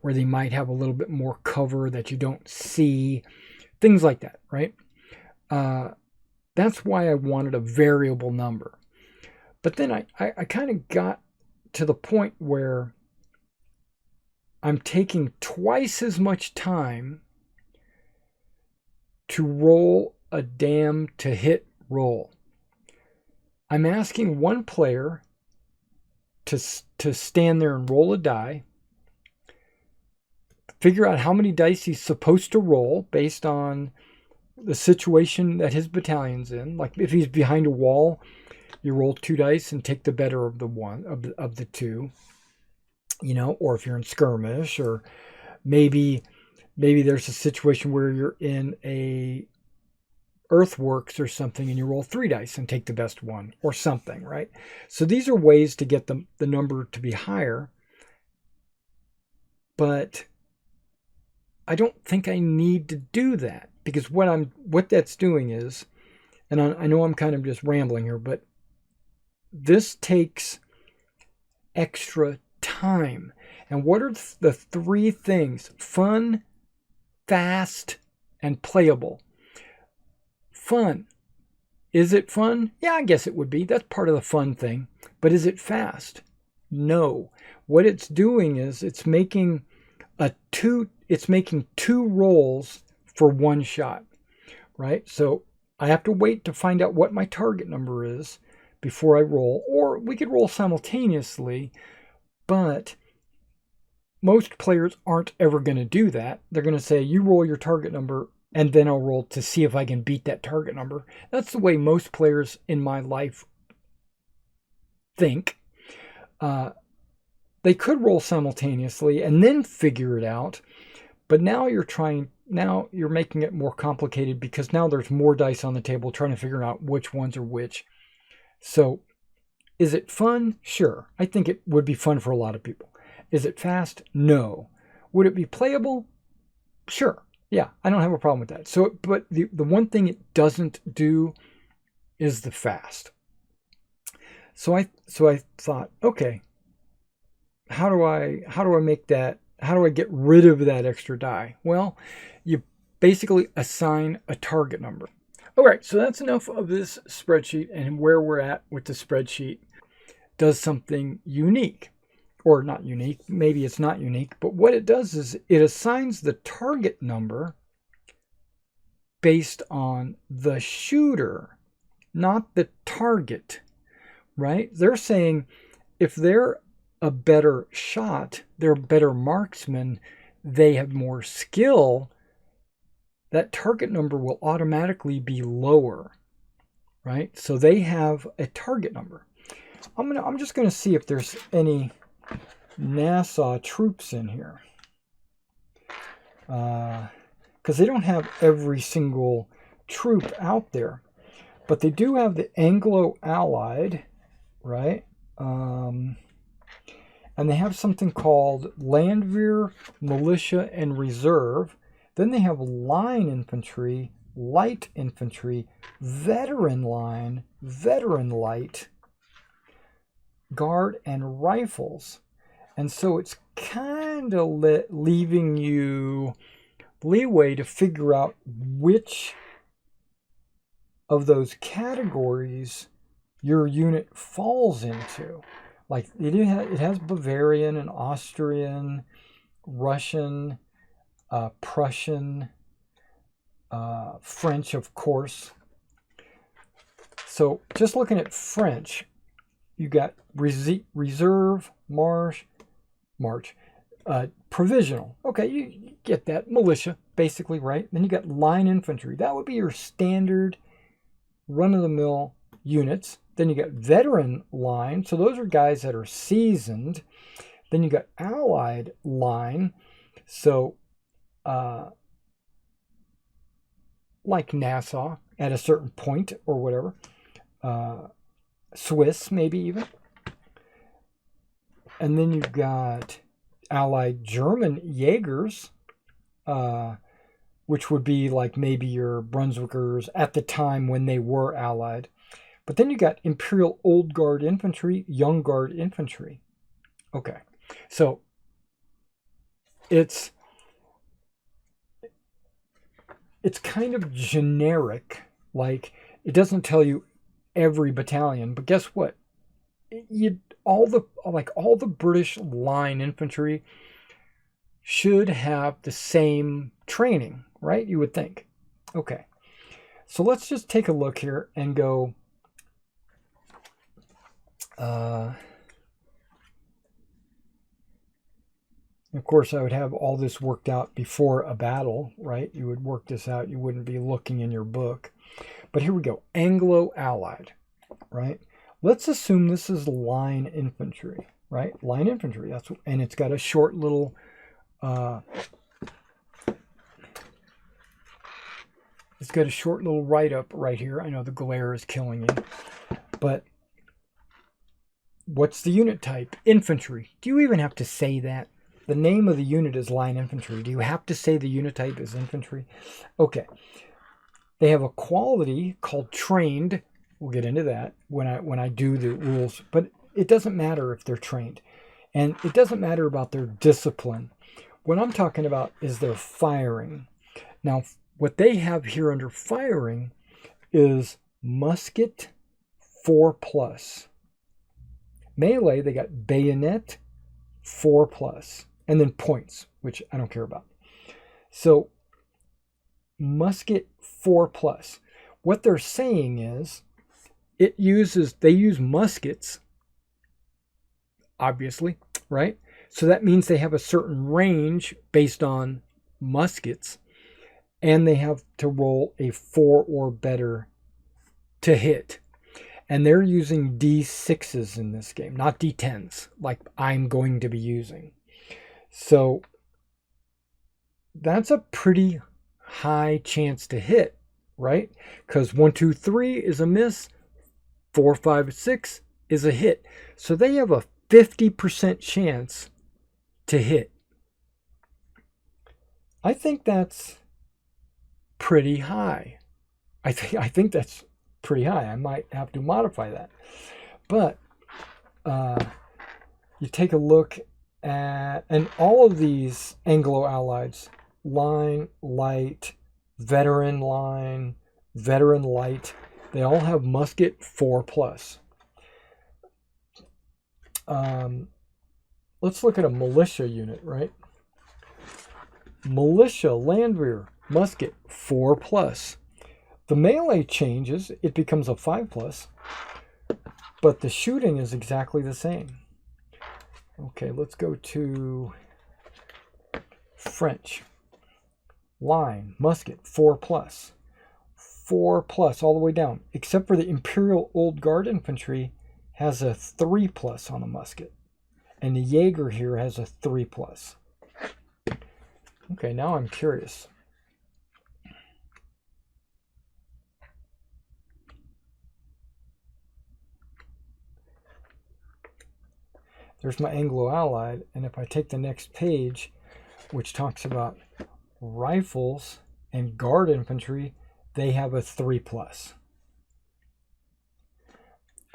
S1: where they might have a little bit more cover that you don't see, things like that, right? That's why I wanted a variable number. But then I kind of got to the point where I'm taking twice as much time to roll a damn to hit roll. I'm asking one player to stand there and roll a die, figure out how many dice he's supposed to roll based on the situation that his battalion's in. Like if he's behind a wall, you roll 2 dice and take the better of the 2, or if you're in skirmish, or maybe there's a situation where you're in a earthworks or something and you roll 3 dice and take the best one or something, right? So these are ways to get the number to be higher, but I don't think I need to do that, because what that's doing is, and I know I'm kind of just rambling here, but this takes extra time. And what are the 3 things? Fun, fast, and playable. Fun. Is it fun? Yeah, I guess it would be. That's part of the fun thing. But is it fast? No. What it's doing is it's making 2 rolls for 1 shot, right? So I have to wait to find out what my target number is before I roll, or we could roll simultaneously, but most players aren't ever going to do that. They're going to say, you roll your target number, and then I'll roll to see if I can beat that target number. That's the way most players in my life think. they could roll simultaneously and then figure it out. But now you're making it more complicated because now there's more dice on the table trying to figure out which ones are which. So is it fun? Sure. I think it would be fun for a lot of people. Is it fast? No. Would it be playable? Sure. Yeah, I don't have a problem with that. So, but the one thing it doesn't do is the fast. So I thought, okay, how do I make that? How do I get rid of that extra die? Well, you basically assign a target number. All right, so that's enough of this spreadsheet and where we're at with the spreadsheet. Does something unique, or not unique, maybe it's not unique, but what it does is it assigns the target number based on the shooter, not the target, right? They're saying if they're a better shot, they're a better marksman, they have more skill, that target number will automatically be lower, right? So they have a target number. I'm just going to see if there's any Nassau troops in here. Because they don't have every single troop out there. But they do have the Anglo-Allied, right? And they have something called Landwehr, Militia, and Reserve. Then they have line infantry, light infantry, veteran line, veteran light, guard, and rifles. And so it's kind of leaving you leeway to figure out which of those categories your unit falls into. Like it has Bavarian and Austrian, Russian, Prussian, French, of course. So just looking at French, you got reserve, march, provisional. Okay, you get that. Militia, basically, right? Then you got line infantry. That would be your standard run-of-the-mill units. Then you got veteran line. So those are guys that are seasoned. Then you got allied line. So like Nassau at a certain point or whatever. Swiss, maybe even. And then you've got allied German Jaegers, which would be like maybe your Brunswickers at the time when they were allied. But then you got Imperial Old Guard Infantry, Young Guard Infantry. Okay, so it's kind of generic. Like it doesn't tell you every battalion, but guess what? All the British line infantry should have the same training, right? You would think. Okay, so let's just take a look here and go. Of course, I would have all this worked out before a battle, right? You would work this out. You wouldn't be looking in your book. But here we go. Anglo-Allied, right? Let's assume this is line infantry, right? Line infantry. And it's got a short little write-up right here. I know the glare is killing you. But what's the unit type? Infantry. Do you even have to say that? The name of the unit is line infantry. Do you have to say the unit type is infantry? Okay. They have a quality called trained. We'll get into that when I do the rules. But it doesn't matter if they're trained. And it doesn't matter about their discipline. What I'm talking about is their firing. Now, what they have here under firing is musket 4+. Melee, they got bayonet 4+. And then points, which I don't care about. So musket 4+. What they're saying is they use muskets, obviously, right? So that means they have a certain range based on muskets, and they have to roll a 4 or better to hit. And they're using D6s in this game, not D10s, like I'm going to be using. So that's a pretty high chance to hit, right? Because 1, 2, 3 is a miss, 4, 5, 6 is a hit. So they have a 50% chance to hit. I think that's pretty high. I think that's pretty high. I might have to modify that. But you take a look at, and all of these Anglo-Allieds, line, light, veteran line, veteran light, they all have musket 4+. Let's look at a militia unit, right? Militia, Landwehr, musket 4+. The melee changes, it becomes a 5+, but the shooting is exactly the same. Okay, let's go to French. Line, musket, 4+. 4+ all the way down, except for the Imperial Old Guard infantry has a 3+ on the musket. And the Jaeger here has a 3+. Okay, now I'm curious. There's my Anglo-Allied, and if I take the next page, which talks about rifles and guard infantry, they have a 3+.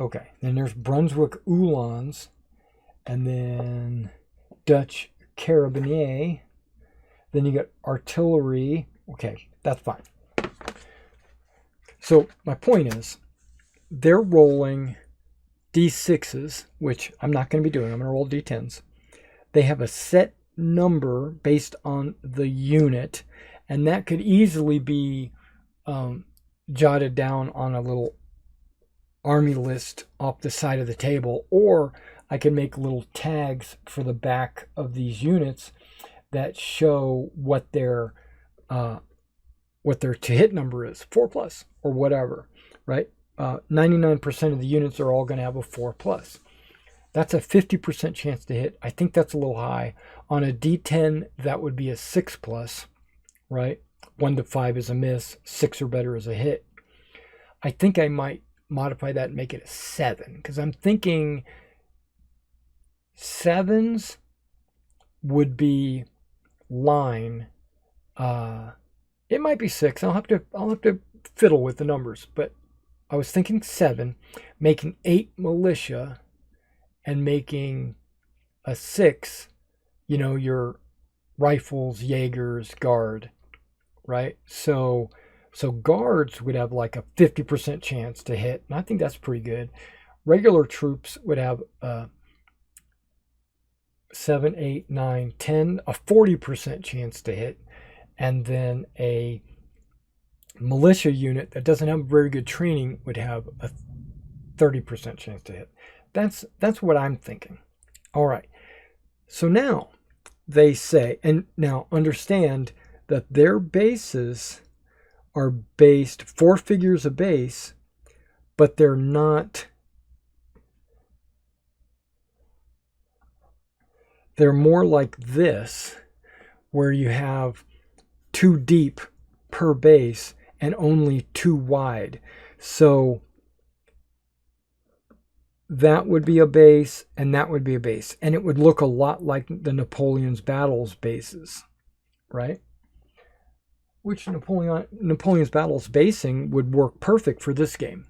S1: Okay, then there's Brunswick Uhlans, and then Dutch Carabinier. Then you got artillery. Okay, that's fine. So my point is, they're rolling D6s, which I'm not going to be doing. I'm going to roll D10s. They have a set number based on the unit, and that could easily be jotted down on a little army list off the side of the table, or I can make little tags for the back of these units that show what their to hit number is, 4+ or whatever, right? 99% of the units are all going to have a 4+. That's a 50% chance to hit. I think that's a little high. On a D10, that would be a 6+, right? 1 to 5 is a miss, 6 or better is a hit. I think I might modify that and make it a 7, because I'm thinking 7s would be line. It might be 6. I'll have to fiddle with the numbers, but I was thinking 7, making 8 militia, and making a 6, your rifles, Jaegers, guard, right? So guards would have like a 50% chance to hit, and I think that's pretty good. Regular troops would have 7, 8, 9, 10, a 40% chance to hit, and then a militia unit that doesn't have very good training would have a 30% chance to hit. That's what I'm thinking. All right. So now they say, and now understand that their bases are based 4 figures a base, but they're not. They're more like this, where you have 2 deep per base and only 2 wide. So that would be a base, and that would be a base. And it would look a lot like the Napoleon's battles bases, right? Which Napoleon's battles basing would work perfect for this game.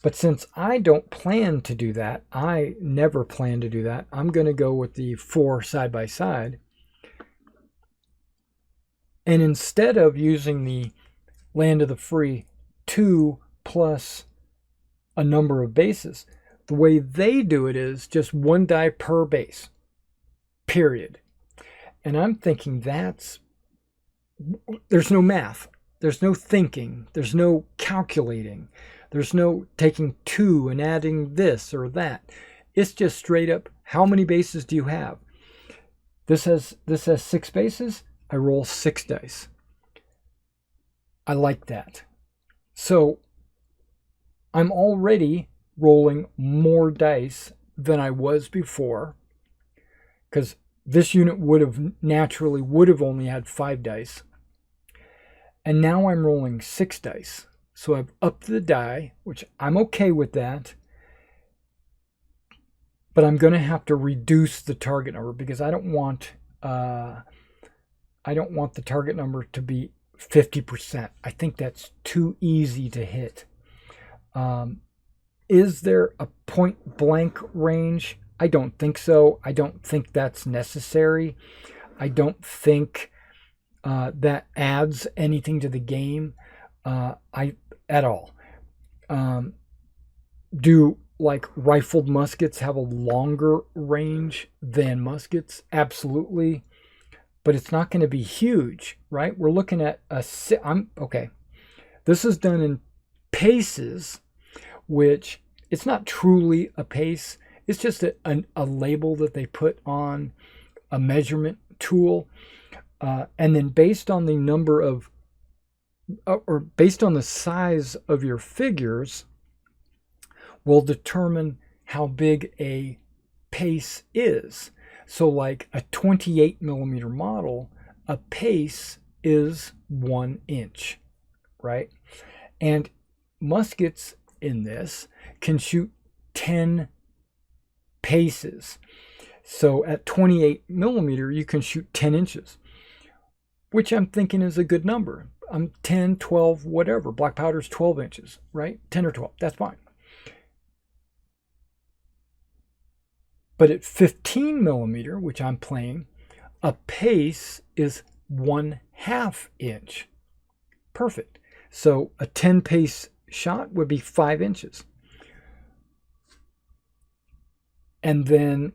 S1: But since I don't plan to do that, I never plan to do that, I'm going to go with the 4 side by side. And instead of using the Land of the Free 2 plus a number of bases, the way they do it is just 1 die per base, period. And I'm thinking there's no math, there's no thinking, there's no calculating, there's no taking 2 and adding this or that. It's just straight up, how many bases do you have? This has 6 bases. I roll 6 dice. I like that. So I'm already rolling more dice than I was before, because this unit would have only had 5 dice. And now I'm rolling 6 dice. So I've upped the die, which I'm okay with that. But I'm going to have to reduce the target number because I don't want the target number to be 50%. I think that's too easy to hit. Is there a point blank range? I don't think so. I don't think that's necessary. I don't think that adds anything to the game at all. Do like rifled muskets have a longer range than muskets? Absolutely. But it's not going to be huge, right? We're looking at okay. This is done in paces, which it's not truly a pace. It's just a label that they put on a measurement tool. And then based on the number of, or based on the size of your figures, will determine how big a pace is. So like a 28 millimeter model, a pace is 1 inch, right? And muskets in this can shoot 10 paces. So at 28 millimeter, you can shoot 10 inches, which I'm thinking is a good number. 10, 12, whatever. Black powder's 12 inches, right? 10 or 12, that's fine. But at 15 millimeter, which I'm playing, a pace is 1/2 inch. Perfect. So a 10 pace shot would be 5 inches. And then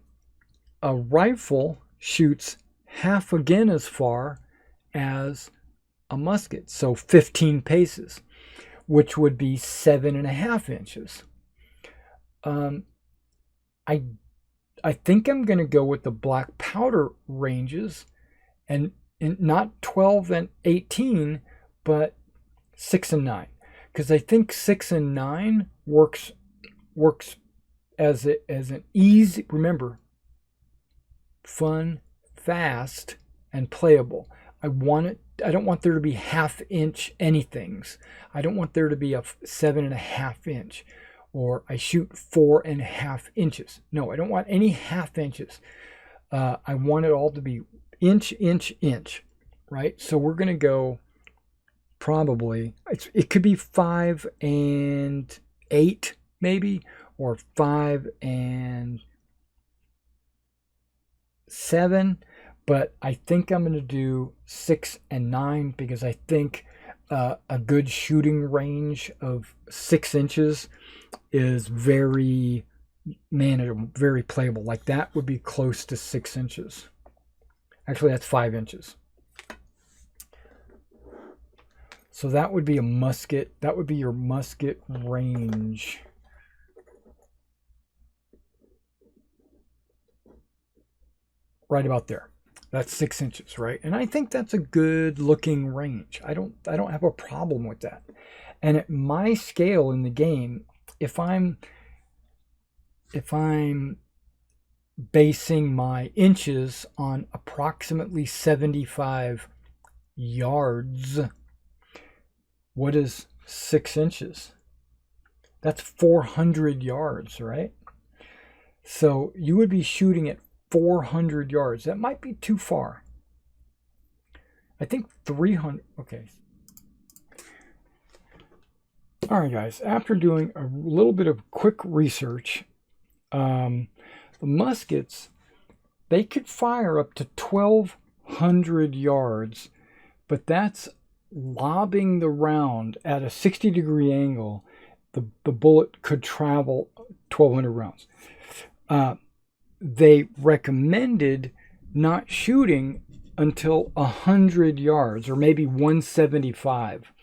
S1: a rifle shoots half again as far as a musket. So 15 paces, which would be 7.5 inches. I think I'm going to go with the black powder ranges and not 12 and 18, but 6 and 9. Because I think 6 and 9 works as an easy, remember, fun, fast, and playable. I don't want there to be 1/2 inch anythings. I don't want there to be a 7.5 inch. Or I shoot 4.5 inches. No, I don't want any 1/2 inches. I want it all to be inch, inch, inch, right? So we're going to go probably, it could be 5 and 8 maybe, or 5 and 7. But I think I'm going to do 6 and 9 because I think a good shooting range of 6 inches is very manageable, very playable. Like that would be close to 6 inches. Actually, that's 5 inches. So that would be a musket. That would be your musket range. Right about there. That's 6 inches, right? And I think that's a good looking range. I don't have a problem with that. And at my scale in the game, if I'm basing my inches on approximately 75 yards, what is 6 inches? That's 400 yards, right? So you would be shooting at 400 yards. That might be too far. I think 300. Okay. All right, guys. After doing a little bit of quick research, the muskets, they could fire up to 1,200 yards, but that's lobbing the round at a 60-degree angle. The bullet could travel 1,200 rounds. They recommended not shooting until 100 yards or maybe 175.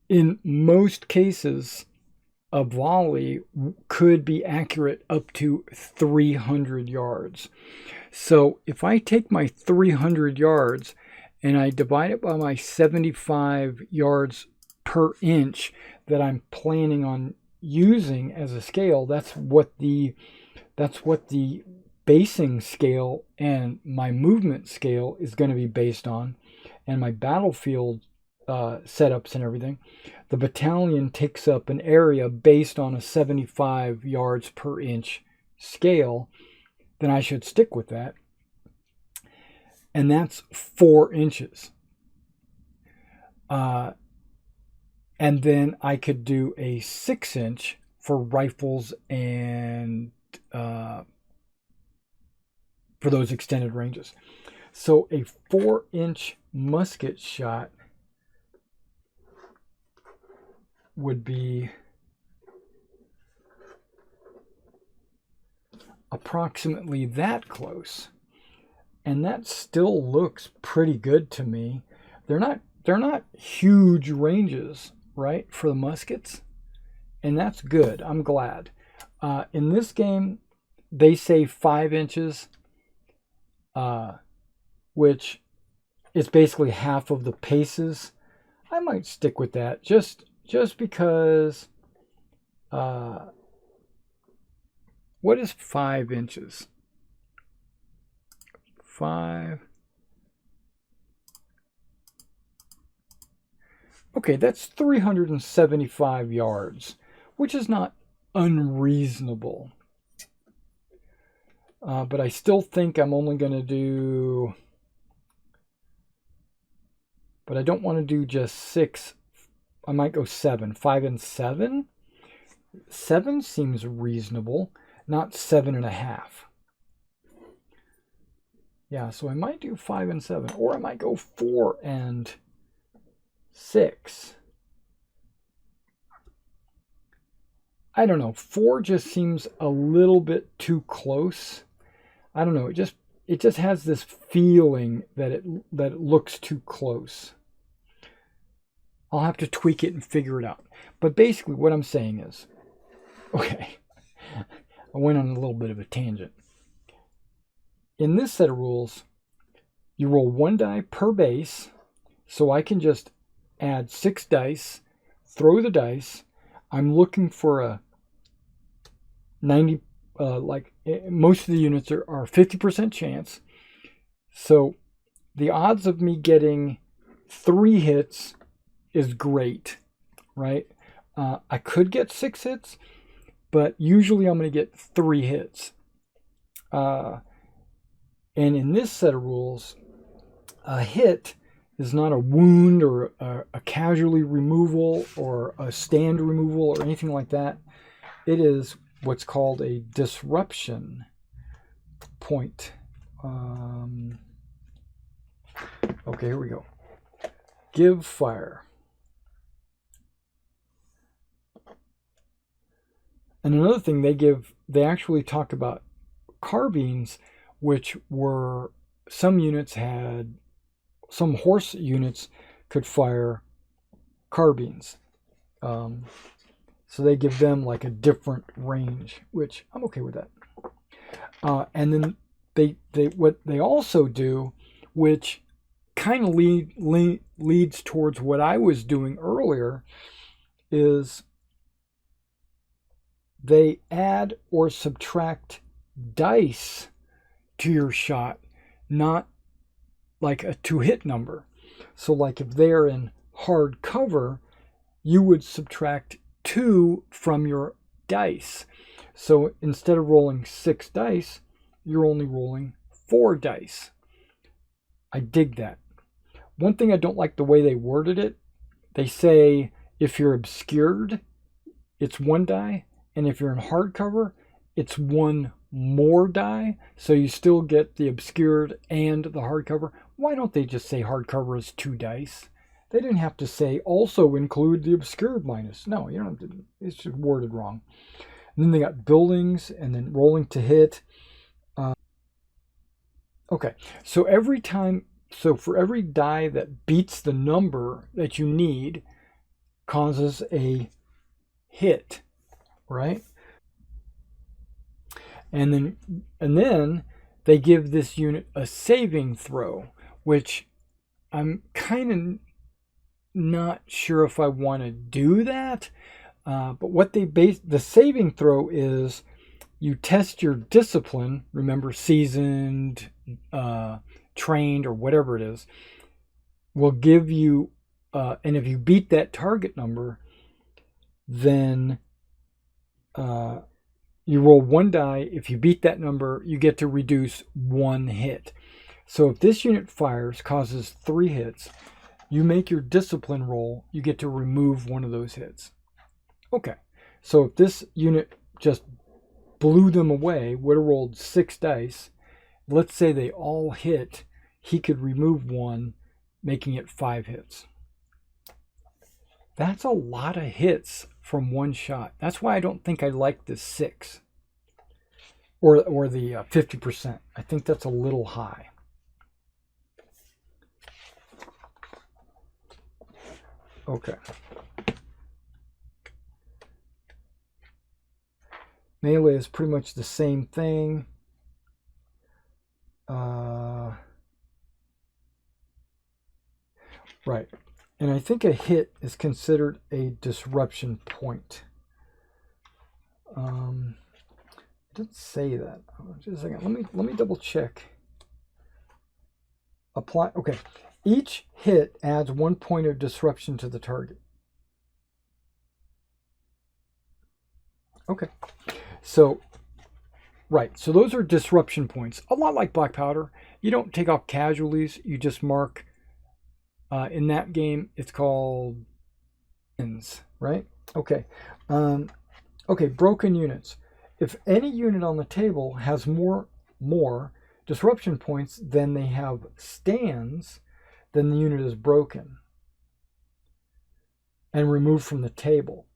S1: In most cases, a volley could be accurate up to 300 yards. So if I take my 300 yards and I divide it by my 75 yards per per inch that I'm planning on using as a scale. That's what the basing scale and my movement scale is going to be based on, and my battlefield setups and everything. The battalion takes up an area based on a 75 yards per inch scale. Then I should stick with that. And that's 4 inches. And then I could do a 6 inch for rifles and for those extended ranges. So a 4 inch musket shot would be approximately that close. And that still looks pretty good to me. They're not huge ranges, right, for the muskets. And that's good. I'm glad. In this game, they say 5 inches, which is basically half of the paces. I might stick with that just because. What is 5 inches? 5. Okay, that's 375 yards, which is not unreasonable. But I still think I'm only going to do... But I don't want to do just 6. I might go 7. 5 and 7? 7 seems reasonable, not 7.5. Yeah, so I might do 5 and 7, or I might go 4 and 6. I don't know. 4 just seems a little bit too close. I don't know. It just has this feeling that it looks too close. I'll have to tweak it and figure it out. But basically what I'm saying is, okay, I went on a little bit of a tangent. In this set of rules, you roll 1 die per base, so I can just add 6 dice, throw the dice. I'm looking for a 90, most of the units are 50% chance. So the odds of me getting 3 hits is great, right? I could get 6 hits, but usually I'm going to get 3 hits. And in this set of rules, a hit is not a wound or a casualty removal or a stand removal or anything like that. It is what's called a disruption point. Okay, here we go. Give fire. And another thing they actually talk about carbines, which were, some horse units could fire carbines. So they give them like a different range, which I'm okay with that. And then what they also do, which kind of leads towards what I was doing earlier, is they add or subtract dice to your shot, not like a 2-hit number. So like if they're in hard cover, you would subtract 2 from your dice. So instead of rolling 6 dice, you're only rolling 4 dice. I dig that. One thing I don't like the way they worded it, they say if you're obscured, it's 1 die, and if you're in hardcover, it's 1 more die, so you still get the obscured and the hardcover. Why don't they just say hardcover is 2 dice? They didn't have to say also include the obscured minus. No, you don't have to, it's just worded wrong. And then they got buildings and then rolling to hit. Okay, so for every die that beats the number that you need causes a hit, right? And then they give this unit a saving throw, which I'm kind of not sure if I want to do that. But what they base the saving throw is, you test your discipline. Remember, seasoned, trained, or whatever it is, will give you, and if you beat that target number, then you roll one die. If you beat that number, you get to reduce one hit. So if this unit fires, causes 3 hits, you make your discipline roll, you get to remove one of those hits. Okay, so if this unit just blew them away, would have rolled 6 dice, let's say they all hit, he could remove 1, making it 5 hits. That's a lot of hits from one shot. That's why I don't think I like the 6 or the 50%. I think that's a little high. Okay. Melee is pretty much the same thing. Right. And I think a hit is considered a disruption point. It didn't say that. Just a second. Let me double check. Apply. Okay. Each hit adds 1 point of disruption to the target. Okay. So, right. So those are disruption points. A lot like black powder. You don't take off casualties. You just mark. In that game, it's called ins, right? Okay. Okay, broken units. If any unit on the table has more disruption points than they have stands, then the unit is broken and removed from the table.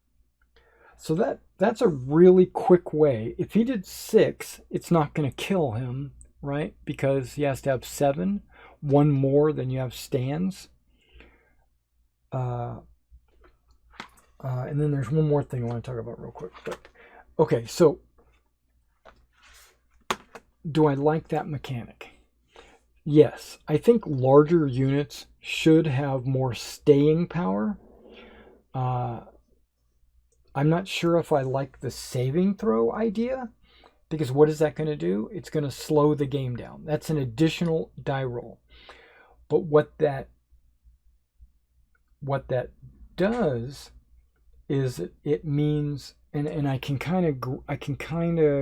S1: So that's a really quick way. If he did 6, it's not going to kill him, right? Because he has to have 7, 1 more than you have stands. And then there's one more thing I want to talk about real quick. But, okay, so do I like that mechanic? Yes, I think larger units should have more staying power. I'm not sure if I like the saving throw idea, because what is that going to do? It's going to slow the game down. That's an additional die roll. But what that does is it means, and I can kind of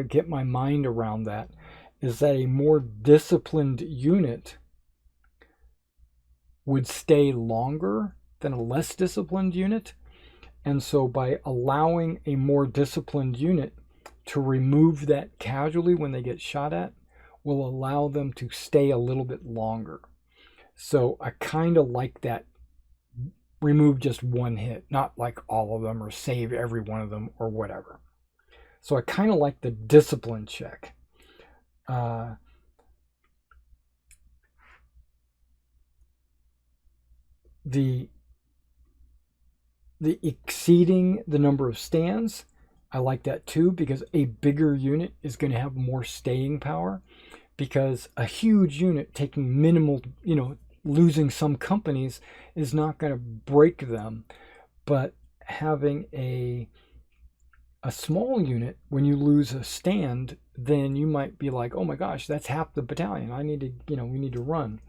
S1: get my mind around that, is that a more disciplined unit would stay longer than a less disciplined unit. And so by allowing a more disciplined unit to remove that casualty when they get shot at, will allow them to stay a little bit longer. So I kind of like that. Remove just 1 hit, not like all of them, or save every one of them, or whatever. So I kind of like the discipline check. The exceeding the number of stands, I like that too, because a bigger unit is going to have more staying power, because a huge unit taking minimal, losing some companies is not going to break them. But having a small unit, when you lose a stand, then you might be like, oh my gosh, that's half the battalion. I need to, we need to run.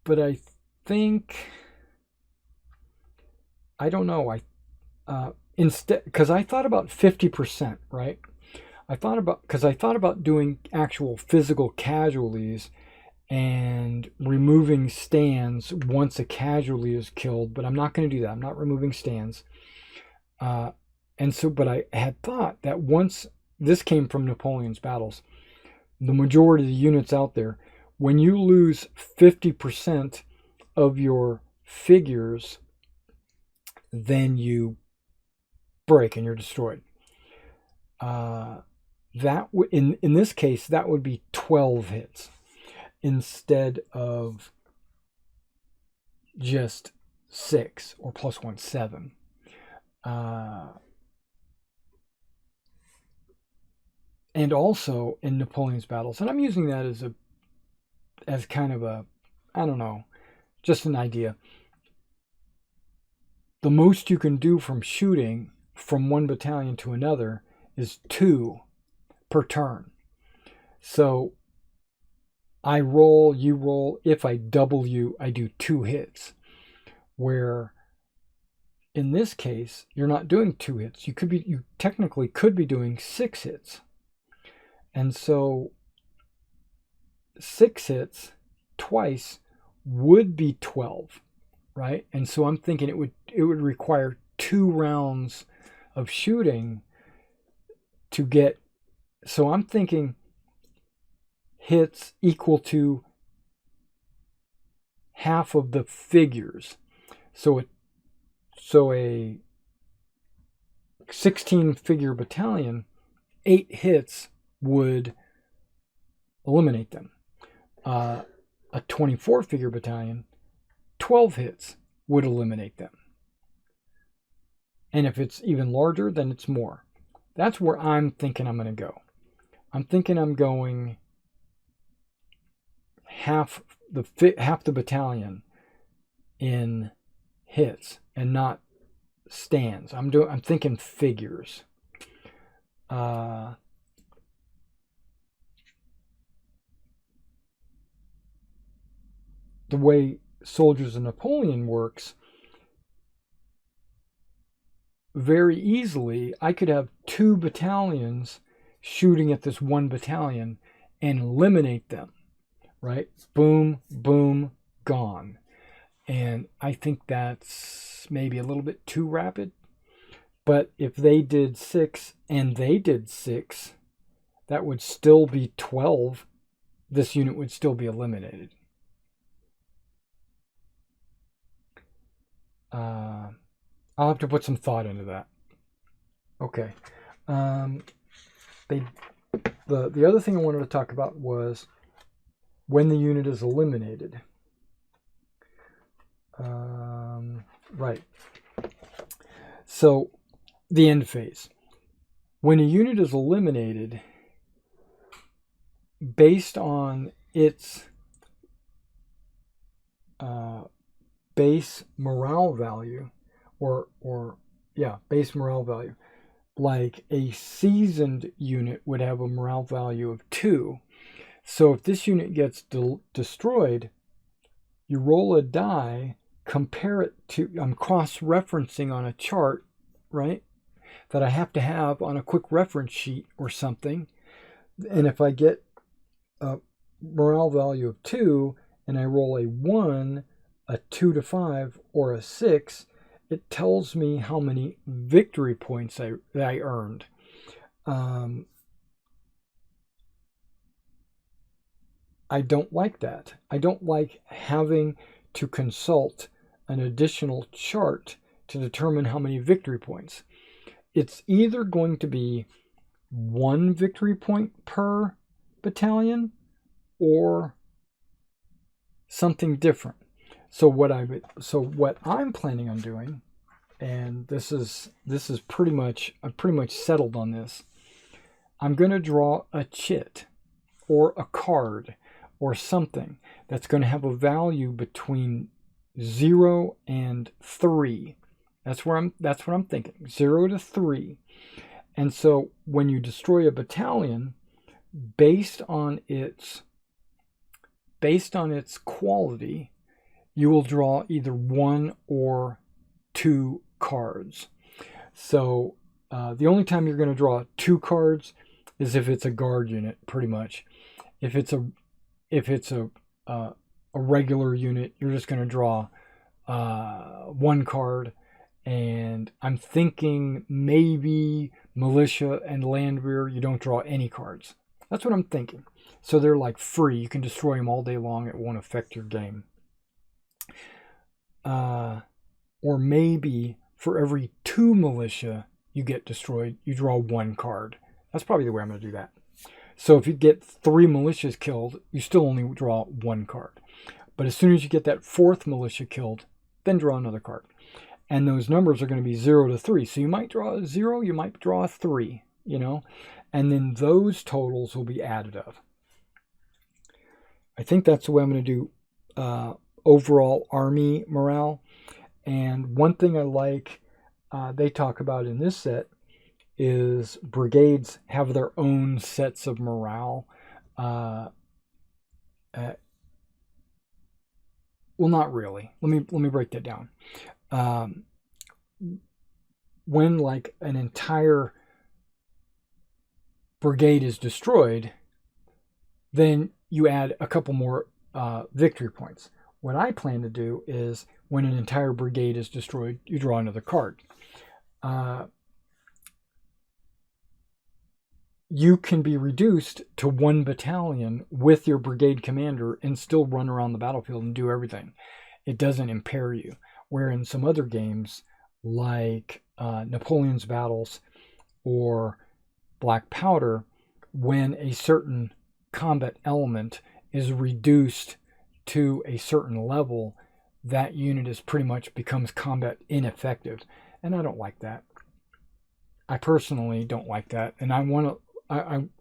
S1: But I think, I don't know, instead, because I thought about 50%, right? I thought about doing actual physical casualties and removing stands once a casualty is killed, but I'm not going to do that. I'm not removing stands. But I had thought that once, this came from Napoleon's battles, the majority of the units out there, when you lose 50% of your figures, then you break and you're destroyed. In this case, that would be 12 hits instead of just 6 or +1, 7. And also in Napoleon's battles, and I'm using that as kind of a, I don't know, just an idea. The most you can do from shooting from one battalion to another is 2 per turn. So I roll, you roll. If I double you, I do 2 hits. Where in this case, you're not doing 2 hits. You technically could be doing 6 hits. And so 6 hits twice would be 12, right? And so I'm thinking it would require 2 rounds of shooting to get. So I'm thinking hits equal to half of the figures. So a 16-figure battalion, 8 hits would eliminate them. A 24-figure battalion, 12 hits would eliminate them. And if it's even larger, then it's more. That's where I'm thinking I'm going to go. I'm thinking I'm going half the battalion in hits and not stands. I'm thinking figures. The way Soldiers of Napoleon works, very easily I could have 2 battalions shooting at this one battalion and eliminate them, right? Boom, boom, gone. And I think that's maybe a little bit too rapid. But if they did 6 and they did 6, that would still be 12. This unit would still be eliminated. I'll have to put some thought into that. Okay. The other thing I wanted to talk about was when the unit is eliminated. Right. So the end phase. When a unit is eliminated, based on its base morale value, base morale value, like a seasoned unit would have a morale value of 2. So if this unit gets destroyed, you roll a die, compare it to, I'm cross-referencing on a chart, right, that I have to have on a quick reference sheet or something. And if I get a morale value of 2 and I roll a 1, a 2 to 5, or a 6, it tells me how many victory points I earned. I don't like that. I don't like having to consult an additional chart to determine how many victory points. It's either going to be 1 victory point per battalion or something different. So what I'm planning on doing, and this is pretty much, I'm pretty much settled on this. I'm going to draw a chit or a card or something that's going to have a value between 0 and 3. That's what I'm thinking. 0 to 3. And so when you destroy a battalion, based on its quality, you will draw either 1 or 2 cards. So the only time you're going to draw 2 cards is if it's a guard unit, pretty much. If it's a regular unit, you're just going to draw 1 card. And I'm thinking maybe militia and land rear, you don't draw any cards. That's what I'm thinking. So they're like free. You can destroy them all day long. It won't affect your game. Or maybe for every 2 militia you get destroyed, you draw 1 card. That's probably the way I'm going to do that. So if you get 3 militias killed, you still only draw 1 card. But as soon as you get that 4th militia killed, then draw another card. And those numbers are going to be 0 to 3. So you might draw a 0, you might draw a 3, and then those totals will be added up. I think that's the way I'm going to do overall army morale. And one thing I like they talk about in this set is brigades have their own sets of morale. Well, not really. Let me break that down. When like an entire brigade is destroyed, then you add a couple more victory points. What I plan to do is when an entire brigade is destroyed, you draw another card. You can be reduced to 1 battalion with your brigade commander and still run around the battlefield and do everything. It doesn't impair you. Where in some other games, like Napoleon's Battles or Black Powder, when a certain combat element is reduced to a certain level, that unit is pretty much becomes combat ineffective. And I don't like that. I personally don't like that. And I want to I'm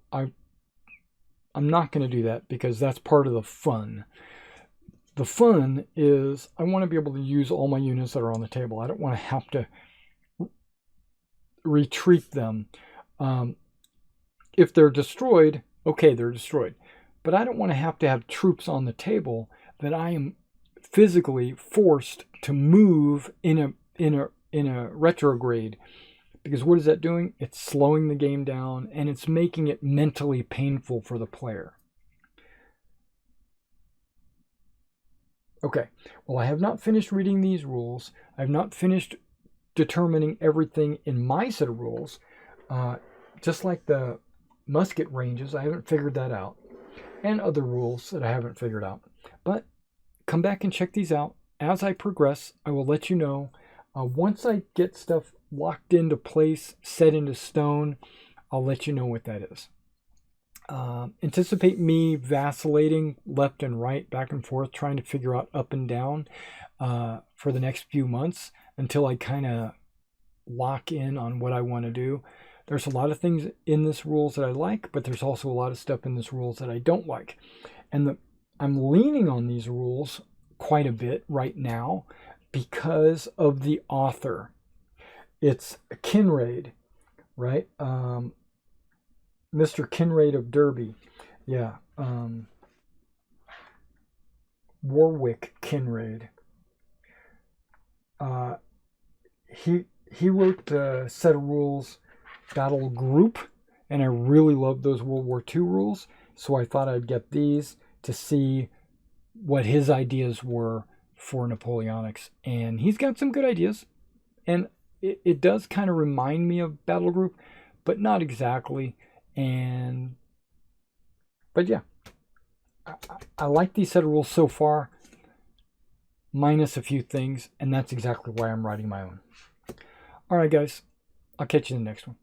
S1: not going to do that because that's part of the fun. The fun is I want to be able to use all my units that are on the table. I don't want to have to retreat them. If they're destroyed, okay, they're destroyed. But I don't want to have troops on the table that I am physically forced to move in a retrograde. Because what is that doing? It's slowing the game down and it's making it mentally painful for the player. Okay, well, I have not finished reading these rules. I have not finished determining everything in my set of rules. Just like the musket ranges, I haven't figured that out. And other rules that I haven't figured out. But come back and check these out. As I progress, I will let you know. Once I get stuff locked into place, set into stone, I'll let you know what that is. Anticipate me vacillating left and right, back and forth, trying to figure out up and down for the next few months until I kind of lock in on what I want to do. There's a lot of things in this rules that I like, but there's also a lot of stuff in this rules that I don't like. And I'm leaning on these rules quite a bit right now because of the author. It's Kinraid, right? Mr. Kinraid of Derby. Yeah. Warwick Kinraid. He wrote the set of rules Battle Group, and I really love those World War II rules, so I thought I'd get these to see what his ideas were for Napoleonics. And he's got some good ideas, and it does kind of remind me of Battle Group, but not exactly. But yeah, I like these set of rules so far, minus a few things, and that's exactly why I'm writing my own. All right, guys, I'll catch you in the next one.